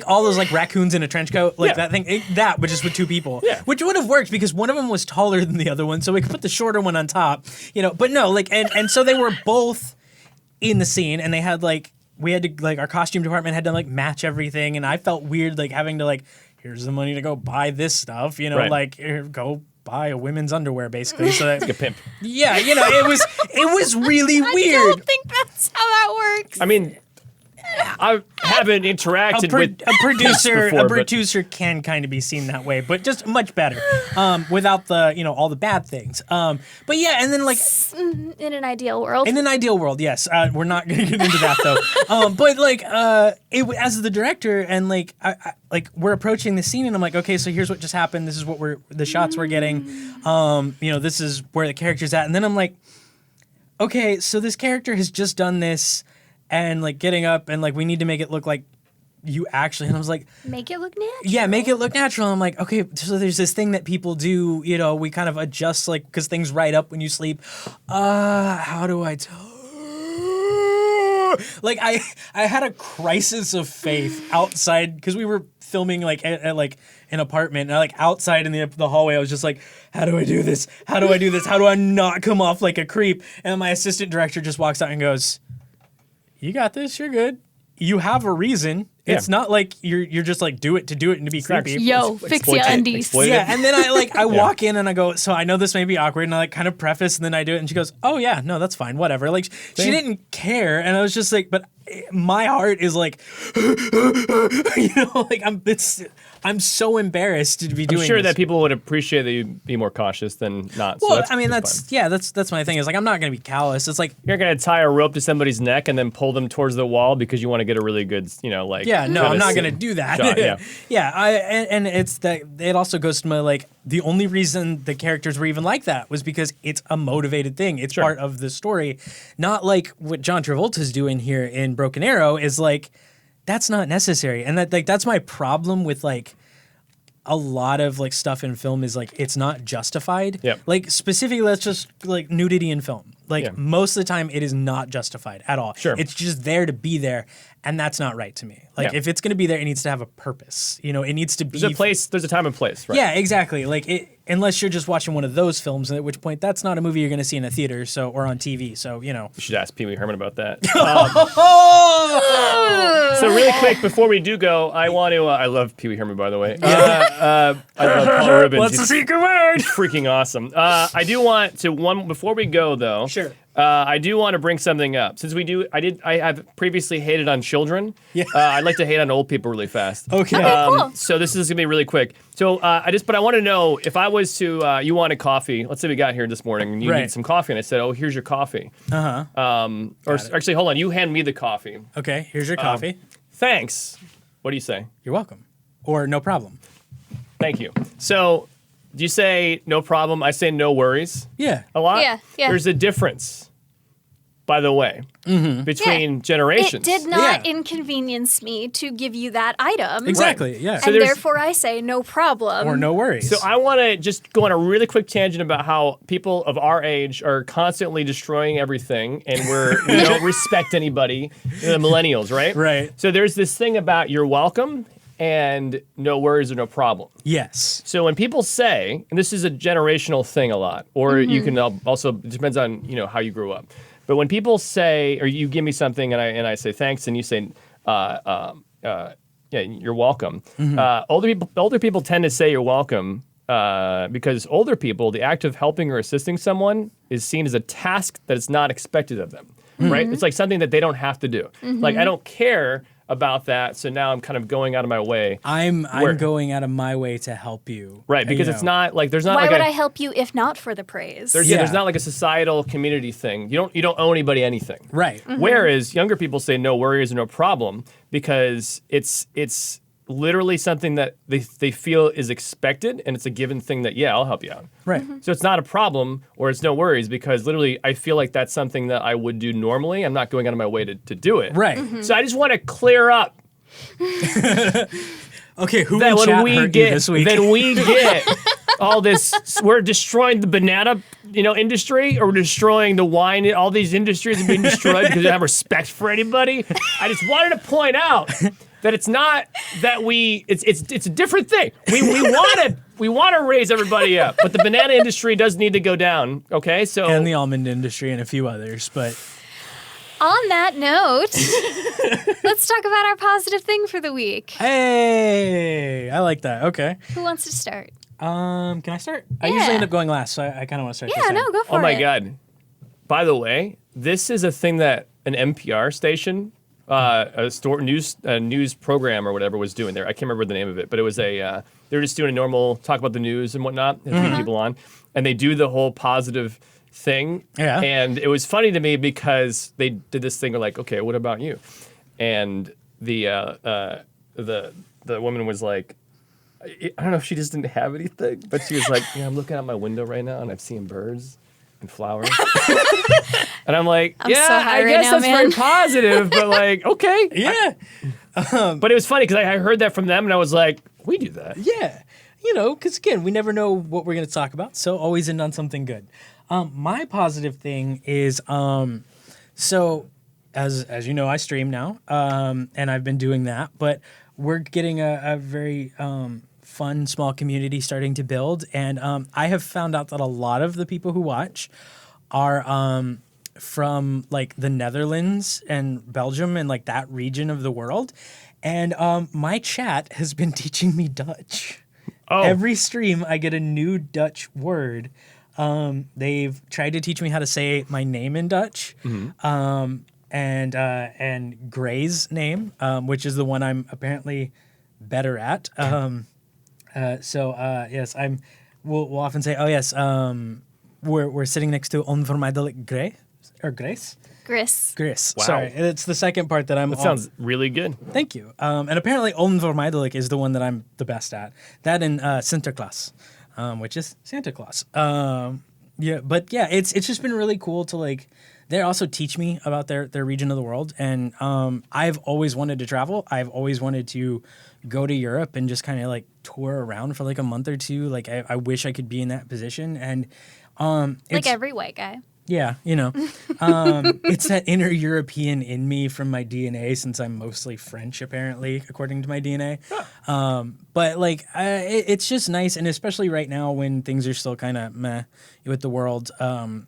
all those like raccoons in a trench coat, like Yeah. that thing, that, but just with two people. Yeah. Which would have worked because one of them was taller than the other one, so we could put the shorter one on top. But no, like and so they were both in the scene, and they had like we had to like our costume department had to like match everything, and I felt weird like having to like here's the money to go buy this stuff, Right. like here, go buy a women's underwear basically. So that Like a pimp. yeah, it was really I weird. don't think that's how that works. I mean, I haven't interacted with a producer before, a but- producer can kind of be seen that way, but just much better without the all the bad things. But yeah, and then like in an ideal world. in an ideal world, yes, we're not going to get into that though. But like as the director and like I we're approaching the scene and I'm like, okay, so here's what just happened. This is what the shots we're getting. This is where the character's at, and then I'm like, okay, so this character has just done this. And like getting up and like we need to make it look like you actually, and I was like, Make it look natural. yeah, make it look natural. I'm like, okay, so there's this thing that people do, we kind of adjust like because things right up when you sleep. How do I tell? Like I had a crisis of faith outside because we were filming like at like an apartment and like outside in the hallway I was just like, how do I do this? How do I do this? How do I not come off like a creep? And my assistant director just walks out and goes, you got this. You're good. You have a reason. Yeah. It's not like you're just like do it and to be not creepy. Yo, fix your undies. exploited. Yeah, and then I walk in and I go, so I know this may be awkward, and I like kind of preface and then I do it, and she goes, oh yeah, no, that's fine, whatever. Like she Same. didn't care, and I was just like, but my heart is like, like I'm so embarrassed to be doing. I'm sure this. that people would appreciate that you'd be more cautious than not. Well, so I mean fine. that's my thing is like I'm not gonna be callous. It's like You're gonna tie a rope to somebody's neck and then pull them towards the wall because you want to get a really good, like. yeah, no, kind I'm of not gonna do that. shot, yeah. Yeah, and it's that it also goes to my like the only reason the characters were even like that was because it's a motivated thing. It's Sure. part of the story, not like what John Travolta's doing here in Broken Arrow is like that's not necessary, and that's my problem with like a lot of like stuff in film is like it's not justified. Yep. Like specifically, let's just like nudity in film. Like Yeah. most of the time, it is not justified at all. Sure. It's just there to be there, and that's not right to me. Like Yeah. if it's going to be there, it needs to have a purpose. It needs to be. There's a place. There's a time and place, right? Yeah, exactly. Like unless you're just watching one of those films, at which point that's not a movie you're going to see in a theater, or on TV. So You should ask Pee Wee Herman about that. Oh! So really quick before we do go, I want to. I love Pee Wee Herman, by the way. I love Paul Rubens. What's the He's secret word? freaking awesome. I do want to before we go though. Sure. I do want to bring something up. Since I have previously hated on children. Yeah. I'd like to hate on old people really fast. Okay. Cool. So this is gonna be really quick. So but I want to know if I was to, you wanted coffee. Let's say we got here this morning and you Right. need some coffee, and I said, oh, here's your coffee. Or actually, hold on, you hand me the coffee. Okay, here's your coffee. Thanks. What do you say? You're welcome. Or no problem. Thank you. So, do you say no problem? I say no worries. Yeah. A lot? Yeah. There's a difference, by the way, between generations. It did not Yeah. inconvenience me to give you that item. Exactly, yeah. And there's- therefore I say no problem. Or no worries. So I want to just go on a really quick tangent about how people of our age are constantly destroying everything, and we don't respect anybody. The millennials, right? Right. So there's this thing about you're welcome and no worries or no problem. Yes. So when people say, and this is a generational thing a lot, or you can also, it depends on how you grew up. But when people say, or you give me something and I say thanks, and you say, yeah, you're welcome. Older people tend to say you're welcome because older people, the act of helping or assisting someone is seen as a task that is not expected of them, right? It's like something that they don't have to do. Like, I don't care about that, so now I'm kind of going out of my way. I'm Where- going out of my way to help you. Right, because it's not like there's not Why like would a, I help you if not for the praise? there's Yeah. not like a societal community thing. You don't owe anybody anything. Right. Whereas younger people say no worries or no problem because it's literally something that they feel is expected, and it's a given thing that, yeah, I'll help you out. Right. So it's not a problem or it's no worries because literally I feel like that's something that I would do normally. I'm not going out of my way to do it. Right. So I just want to clear up Okay, who that in when chat we hurt you get this week? all this, we're destroying the banana industry, or we're destroying the wine. All these industries have been destroyed because they don't have respect for anybody. I just wanted to point out that it's not that it's a different thing. We want to raise everybody up, but the banana industry does need to go down. Okay, so and the almond industry and a few others, but On that note, let's talk about our positive thing for the week. hey, I like that. Okay. Who wants to start? Can I start? I Yeah. usually end up going last, so I kind of want to start. Yeah, this no, time. go for it. oh my god! By the way, this is a thing that an NPR station, a news program or whatever was doing there. I can't remember the name of it, but it was they were just doing a normal talk about the news and whatnot, and bring people on, and they do the whole positive thing. Yeah. And it was funny to me because they did this thing of like, okay, what about you? And the woman was like, I don't know if she just didn't have anything, but she was like, yeah, I'm looking out my window right now and I'm seeing birds and flowers. And I'm like, I'm yeah, so high I right guess now, that's very man. positive, but like, okay. Yeah. But it was funny because I heard that from them and I was like, we do that. Yeah. Because again, we never know what we're going to talk about, so always end on something good. My positive thing is, so as you know, I stream now, and I've been doing that, but we're getting a very fun, small community starting to build, and I have found out that a lot of the people who watch are from like the Netherlands and Belgium and like that region of the world, and my chat has been teaching me Dutch. Oh, Every stream, I get a new Dutch word. They've tried to teach me how to say my name in Dutch, and Grey's name, which is the one I'm apparently better at. Yes, We'll often say, oh yes, we're sitting next to unvermijdelijk Grey or Grace. Gris. Wow. Sorry, it's the second part that I'm. that sounds really good. Thank you. And apparently, onvermijdelijk is the one that I'm the best at. That and Sinterklaas, which is Santa Claus. It's just been really cool to like. They also teach me about their region of the world, and I've always wanted to travel. I've always wanted to go to Europe and just kind of like tour around for like a month or two. Like I wish I could be in that position, and Like every white guy. yeah, it's that inner European in me from my DNA, since I'm mostly French, apparently, according to my DNA. But like, it's just nice, and especially right now when things are still kind of meh with the world, and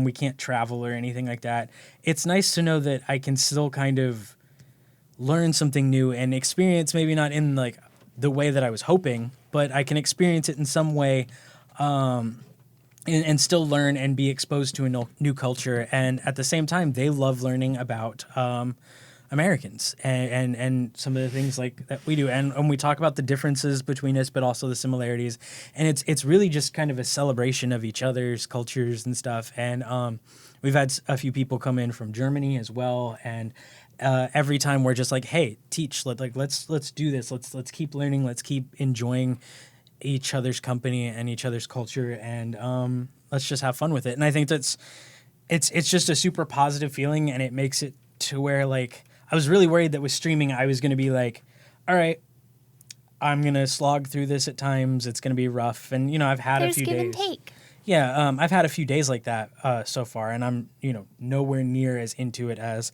we can't travel or anything like that. It's nice to know that I can still kind of learn something new and experience, maybe not in like the way that I was hoping, but I can experience it in some way. and still learn and be exposed to a new culture. And at the same time, they love learning about Americans and some of the things like that we do. And we talk about the differences between us, but also the similarities. And it's really just kind of a celebration of each other's cultures and stuff. And we've had a few people come in from Germany as well. And every time we're just like, hey, teach, let's do this. Let's keep learning. Let's keep enjoying each other's company and each other's culture, and let's just have fun with it. And I think it's just a super positive feeling, and it makes it to where, like, I was really worried that with streaming I was going to be like, all right, I'm going to slog through this at times. It's going to be rough. And, you know, I've had a few give days. and take. Yeah, I've had a few days like that so far, and I'm, you know, nowhere near as into it as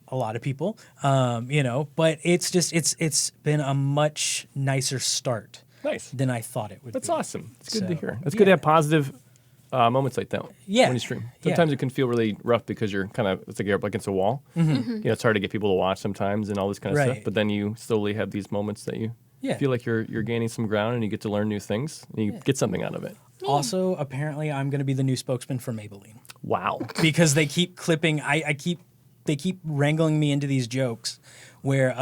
a lot of people, you know, but it's been a much nicer start. Nice. Than I thought it would That's be. awesome. It's good to So, hear. It's good to have positive moments like that Yeah. when you stream. Yeah. Sometimes it can feel really rough because you're kind of, it's like you're up against a wall. Mm-hmm. You know, it's hard to get people to watch sometimes and all this kind of Right. stuff. But then you slowly have these moments that you Yeah. feel like you're gaining some ground and you get to learn new things and you get something out of it. Also, apparently, I'm going to be the new spokesman for Maybelline Wow. because they keep clipping. They keep wrangling me into these jokes where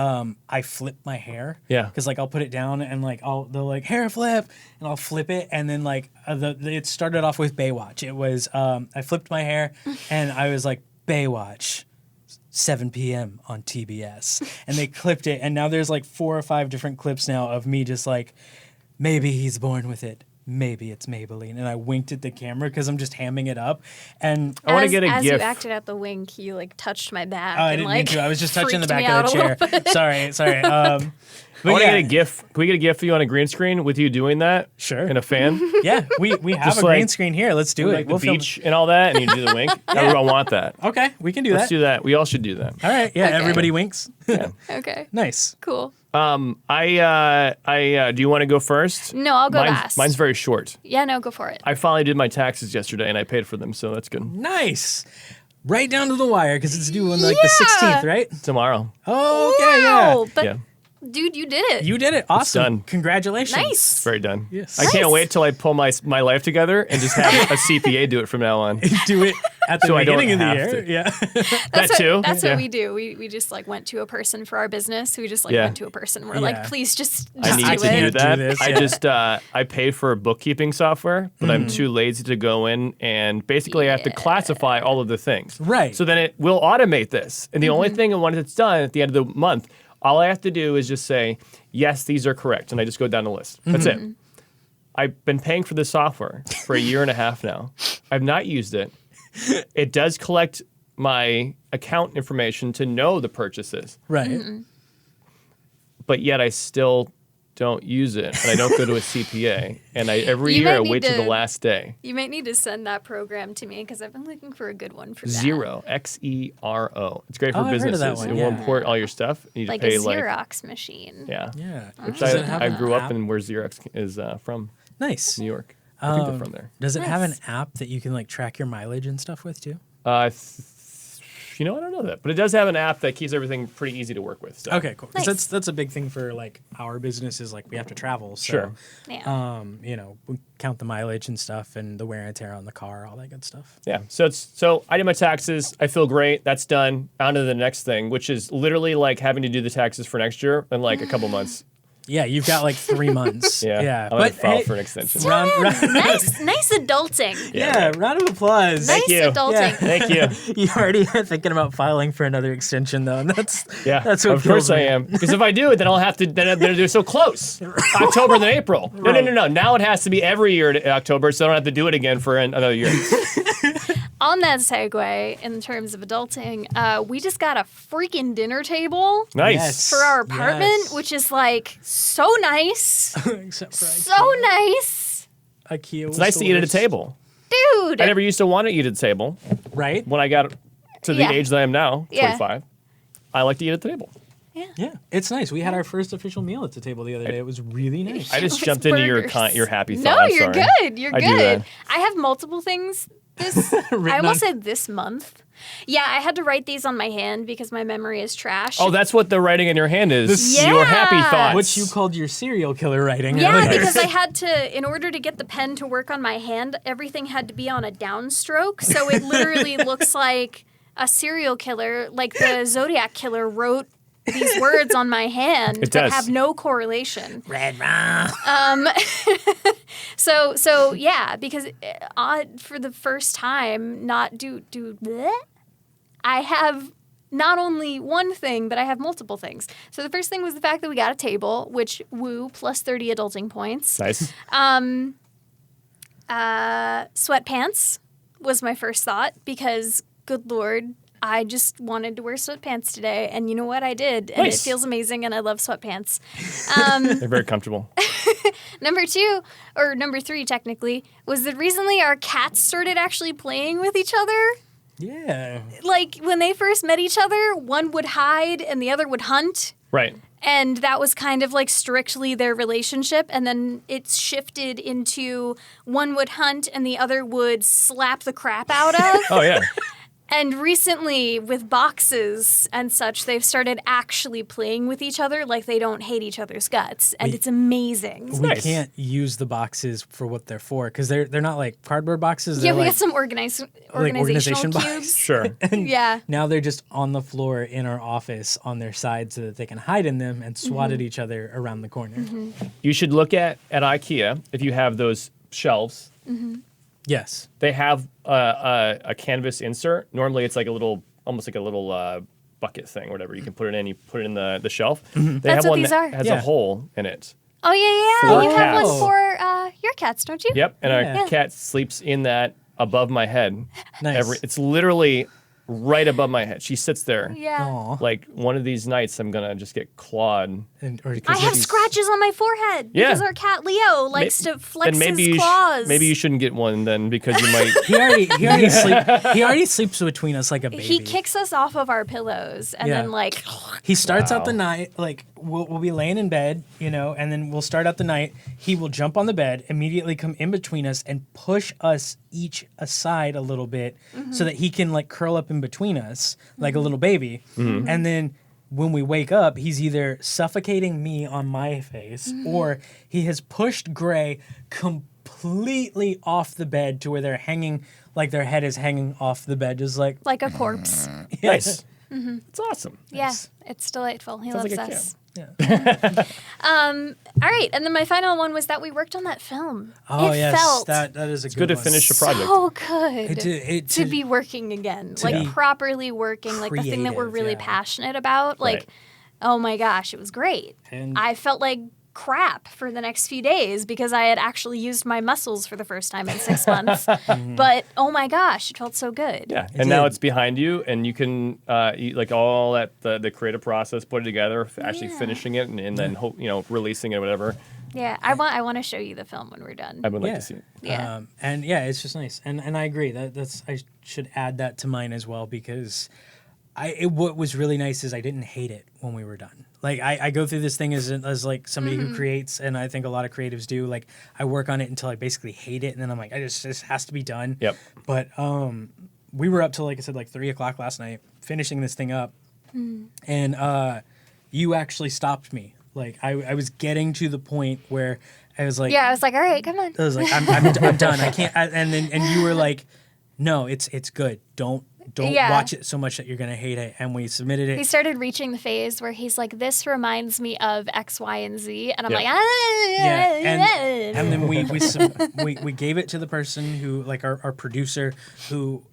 I flip my hair. Yeah. Because like I'll put it down and like they'll like hair flip and I'll flip it and then like it started off with Baywatch. It was I flipped my hair and I was like Baywatch. 7 p.m. on TBS. And they clipped it, and now there's like 4 or 5 different clips now of me just like, maybe he's born with it. Maybe it's Maybelline. And I winked at the camera because I'm just hamming it up. And I want to get a As GIF. you acted out the wink, you like touched my back. oh, I and, didn't like, mean to. I was just touching the freaked me back of the out a little chair. sorry. I want to get a GIF. Can we get a GIF of you on a green screen with you doing that? Sure. And a fan? Yeah, we have Just a green like- screen here. Let's do With, it. like We'll the film- beach and all that, and you do the wink? Everyone want that. Okay, we can do Let's that. do that. We all should do that. All right. Yeah, Okay. everybody winks. Okay, Nice. cool. Do you want to go first? No, I'll go mine's, last. Mine's very short. Yeah, no, go for it. I finally did my taxes yesterday, and I paid for them, so that's good. Nice. Right down to the wire because it's due on like the Yeah. 16th, right? Tomorrow. Oh, okay, yeah. Wow, but Yeah. dude, you did it. You did it. Awesome. done. Congratulations. Nice. Very done. Yes. I can't Nice. wait till I pull my life together and just have a CPA do it from now on. Do it at the So I don't beginning of the have year. to. Yeah. That too? That's Yeah. what we do. We just like went to a person for our business. We just like Yeah. went to a person. We're Yeah. like, please just I need do to do it. that. Do this, I yeah. just I pay for bookkeeping software, but I'm too lazy to go in and basically I have to classify all of the things. Right. So then it will automate this. And the only thing once it's done at the end of the month, all I have to do is just say, yes, these are correct. And I just go down the list. That's it. I've been paying for this software for a year and a half now. I've not used it. It does collect my account information to know the purchases, Right. but yet I still don't use it. And I don't go to a CPA. And every You year I might need wait till the to- last day. You might need to send that program to me because I've been looking for a good one for that. Xero, Xero. It's great for Oh, I've heard of businesses. that one, It yeah. will import all your stuff. You need Like to pay a like Xerox machine. yeah. Yeah. Which Does it have I an grew up app? in where Xerox is from, Nice. New York. I think they're from there. Does it have an Nice. app that you can like track your mileage and stuff with too? You know, I don't know that, but it does have an app that keeps everything pretty easy to work with. So. Okay, cool. 'Cause Nice. that's a big thing for like our business is like we have to travel. So, Sure. Yeah. you know, we count the mileage and stuff and the wear and tear on the car, all that good stuff. Yeah. So I did my taxes. I feel great. That's done. On to the next thing, which is literally like having to do the taxes for next year in like a couple months. Yeah, you've got like 3 months. Yeah. Yeah. I'm gonna file hey, for an extension. round, nice adulting. yeah, round of applause. Nice you. adulting. Yeah. Thank you. You already are thinking about filing for another extension though. And that's Yeah, that's what of course kills I me. am. Because if I do it, then I'll have to. Then they're so close. October than April. No. Now it has to be every year to October, so I don't have to do it again for another year. On that segue, in terms of adulting, we just got a freaking dinner table Nice. Yes. for our apartment, Yes. which is like so nice. Except for So nice. IKEA. It's nice to eat at a table. Dude. I never used to want to eat at the table. Right? When I got to the Yeah. age that I am now, Yeah. 25, I like to eat at the table. Yeah, it's nice. We had our first official meal at the table the other day. It was really nice. I just It was jumped into burgers. your happy thought. No, I'm you're sorry. good. You're I do good. that. I have multiple things I almost said this month. Yeah, I had to write these on my hand because my memory is trash. Oh, that's what the writing in your hand is. Yeah. Your happy thoughts. Which you called your serial killer writing. Yeah, earlier. because I had to, in order to get the pen to work on my hand, everything had to be on a downstroke. So it literally looks like a serial killer, like the Zodiac killer wrote these words on my hand that have no correlation. Red rum. So yeah, because for the first time, I have not only one thing, but I have multiple things. So the first thing was the fact that we got a table, which woo, plus 30 adulting points. Nice. Sweatpants was my first thought because, good Lord, I just wanted to wear sweatpants today. And you know what? I did. And Nice. It feels amazing, and I love sweatpants. They're very comfortable. Number 2, or number 3 technically, was that recently our cats started actually playing with each other. Yeah. Like, when they first met each other, one would hide and the other would hunt. Right. And that was kind of like strictly their relationship. And then it's shifted into one would hunt and the other would slap the crap out of. Oh, yeah. And recently, with boxes and such, they've started actually playing with each other like they don't hate each other's guts. And it's amazing. We Nice. can't use the boxes for what they're for because they're not like cardboard boxes. Yeah, They're we like, got some organizational box. cubes. Sure. Yeah. Now they're just on the floor in our office on their side so that they can hide in them and swat at each other around the corner. You should look at IKEA if you have those shelves. Yes. They have a canvas insert. Normally, it's like almost like a little bucket thing, or whatever. You can put it in. You put it in the shelf. They That's have what one these that are. has Yeah. a hole in it. Oh, yeah. For You have cats. one for your cats, don't you? Yep, and Yeah. our cat sleeps in that above my head. Nice. It's literally right above my head. She sits there. Yeah. Aw. Like one of these nights, I'm gonna just get clawed. Or I have she's- scratches on my forehead Yeah. because our cat Leo likes to flex Then maybe his claws. maybe you shouldn't get one then because you might. He already sleeps between us like a baby. He kicks us off of our pillows and Yeah. then like He starts out Wow. the night, like, we'll be laying in bed, and then we'll start out the night. He will jump on the bed, immediately come in between us, and push us each aside a little bit so that he can, like, curl up in between us like a little baby. And then when we wake up, he's either suffocating me on my face or he has pushed Gray completely off the bed to where they're hanging, like their head is hanging off the bed, just like, a corpse. Nice. It's awesome. Yeah, it's delightful. He Sounds loves like a us. yeah. All right, and then my final one was that we worked on that film. Oh, it yes, felt that is a It's good to one. finish a project. so good To to be working again, to like be properly working, like the thing that we're creative, really yeah. passionate about. Like, Right. oh my gosh, it was great. And- I felt like crap for the next few days because I had actually used my muscles for the first time in 6 months. But oh my gosh, it felt so good. Yeah, It and now did. it's behind you, and you can like all that the creative process, put it together, actually finishing it, and then releasing it, whatever. Yeah, I want to show you the film when we're done. I would like Yeah. to see it. Yeah. And yeah, it's just nice. And I agree that's I should add that to mine as well because what was really nice is I didn't hate it when we were done. Like I go through this thing as like somebody who creates, and I think a lot of creatives do. Like I work on it until I basically hate it, and then I'm like, this has to be done. Yep. But we were up till, like I said, like 3:00 last night finishing this thing up, and you actually stopped me. Like I was getting to the point where I was like, Yeah, I was like, all right, come on. I was like, I'm done. I can't. And you were like, no, it's good. Don't Yeah. watch it so much that you're gonna hate it. And we submitted He it. started reaching the phase where he's like, this reminds me of X, Y, and Z. And I'm Yeah. like, Yeah, and then we gave it to the person who, like our producer, who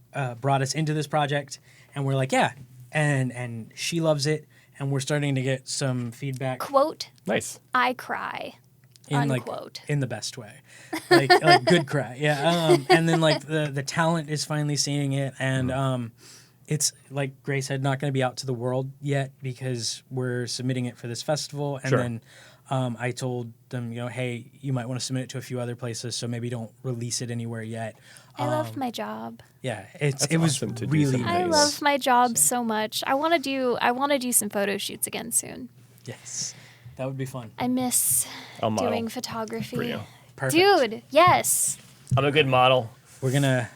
brought us into this project, and we're like, yeah, and she loves it, and we're starting to get some feedback quote, Nice. I cry. in Unquote. like in the best way, like good cry, yeah. And then like the talent is finally seeing it, and it's like Gray said, not going to be out to the world yet because we're submitting it for this festival, and Sure. then I told them, hey, you might want to submit it to a few other places, so maybe don't release it anywhere yet. I love my job. Yeah, That's it was awesome to do really something I Nice. love my job so much. I want to do some photo shoots again soon. yes, that would be fun. I miss I'll model doing for photography. you. Perfect. Dude, yes. I'm a good model. We're gonna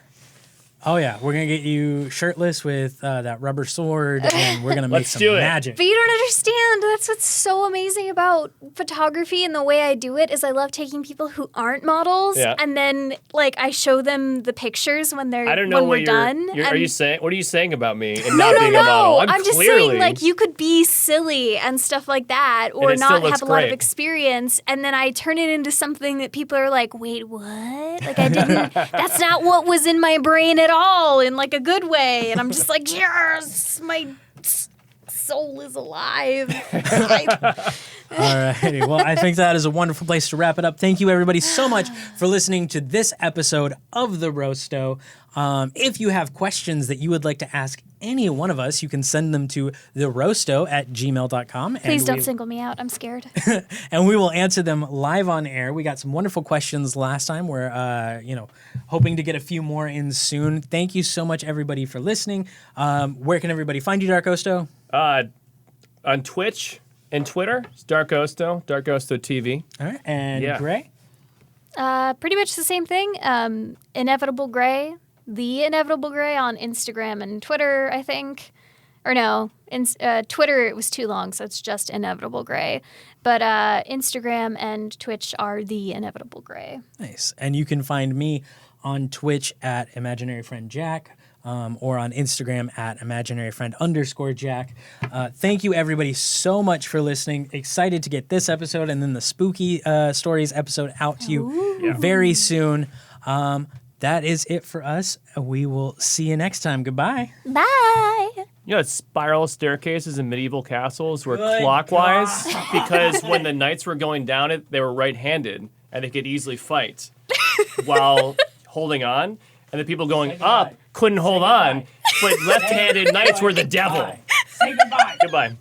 Oh yeah, we're gonna get you shirtless with that rubber sword, and we're gonna make Let's some do it. magic. But you don't understand. That's what's so amazing about photography and the way I do it is I love taking people who aren't models and then like I show them the pictures when they're I don't know when what we're done. Are you saying? What are you saying about me and No, not being a model? I'm just saying like you could be silly and stuff like that, or it still not looks have a lot of great. experience, and then I turn it into something that people are like, "Wait, what? Like I didn't. That's not what was in my brain at all." In like a good way, and I'm just like, yes, my soul is alive. All righty. Well, I think that is a wonderful place to wrap it up. Thank you, everybody, so much for listening to this episode of The Roasto. If you have questions that you would like to ask any one of us, you can send them to theroasto@gmail.com. Please don't single me out. I'm scared. And we will answer them live on air. We got some wonderful questions last time. We're, hoping to get a few more in soon. Thank you so much, everybody, for listening. Where can everybody find you, Darkosto? On Twitch and Twitter, it's Darkosto TV. All right. And Grey? Pretty much the same thing. Inevitable Grey, TheInevitableGrey on Instagram and Twitter, I think. Or no, Twitter it was too long, so it's just Inevitable Grey. But Instagram and Twitch are TheInevitableGrey. Nice. And you can find me on Twitch at ImaginaryFriendJack. Or on Instagram at ImaginaryFriend_Jack. Thank you, everybody, so much for listening. Excited to get this episode and then the spooky stories episode out to you very soon. That is it for us. We will see you next time. Goodbye. Bye. You know, spiral staircases in medieval castles were clockwise because when the knights were going down it, they were right-handed and they could easily fight while holding on. And the people going up couldn't hold on, but left-handed knights were the devil. Say goodbye. Goodbye.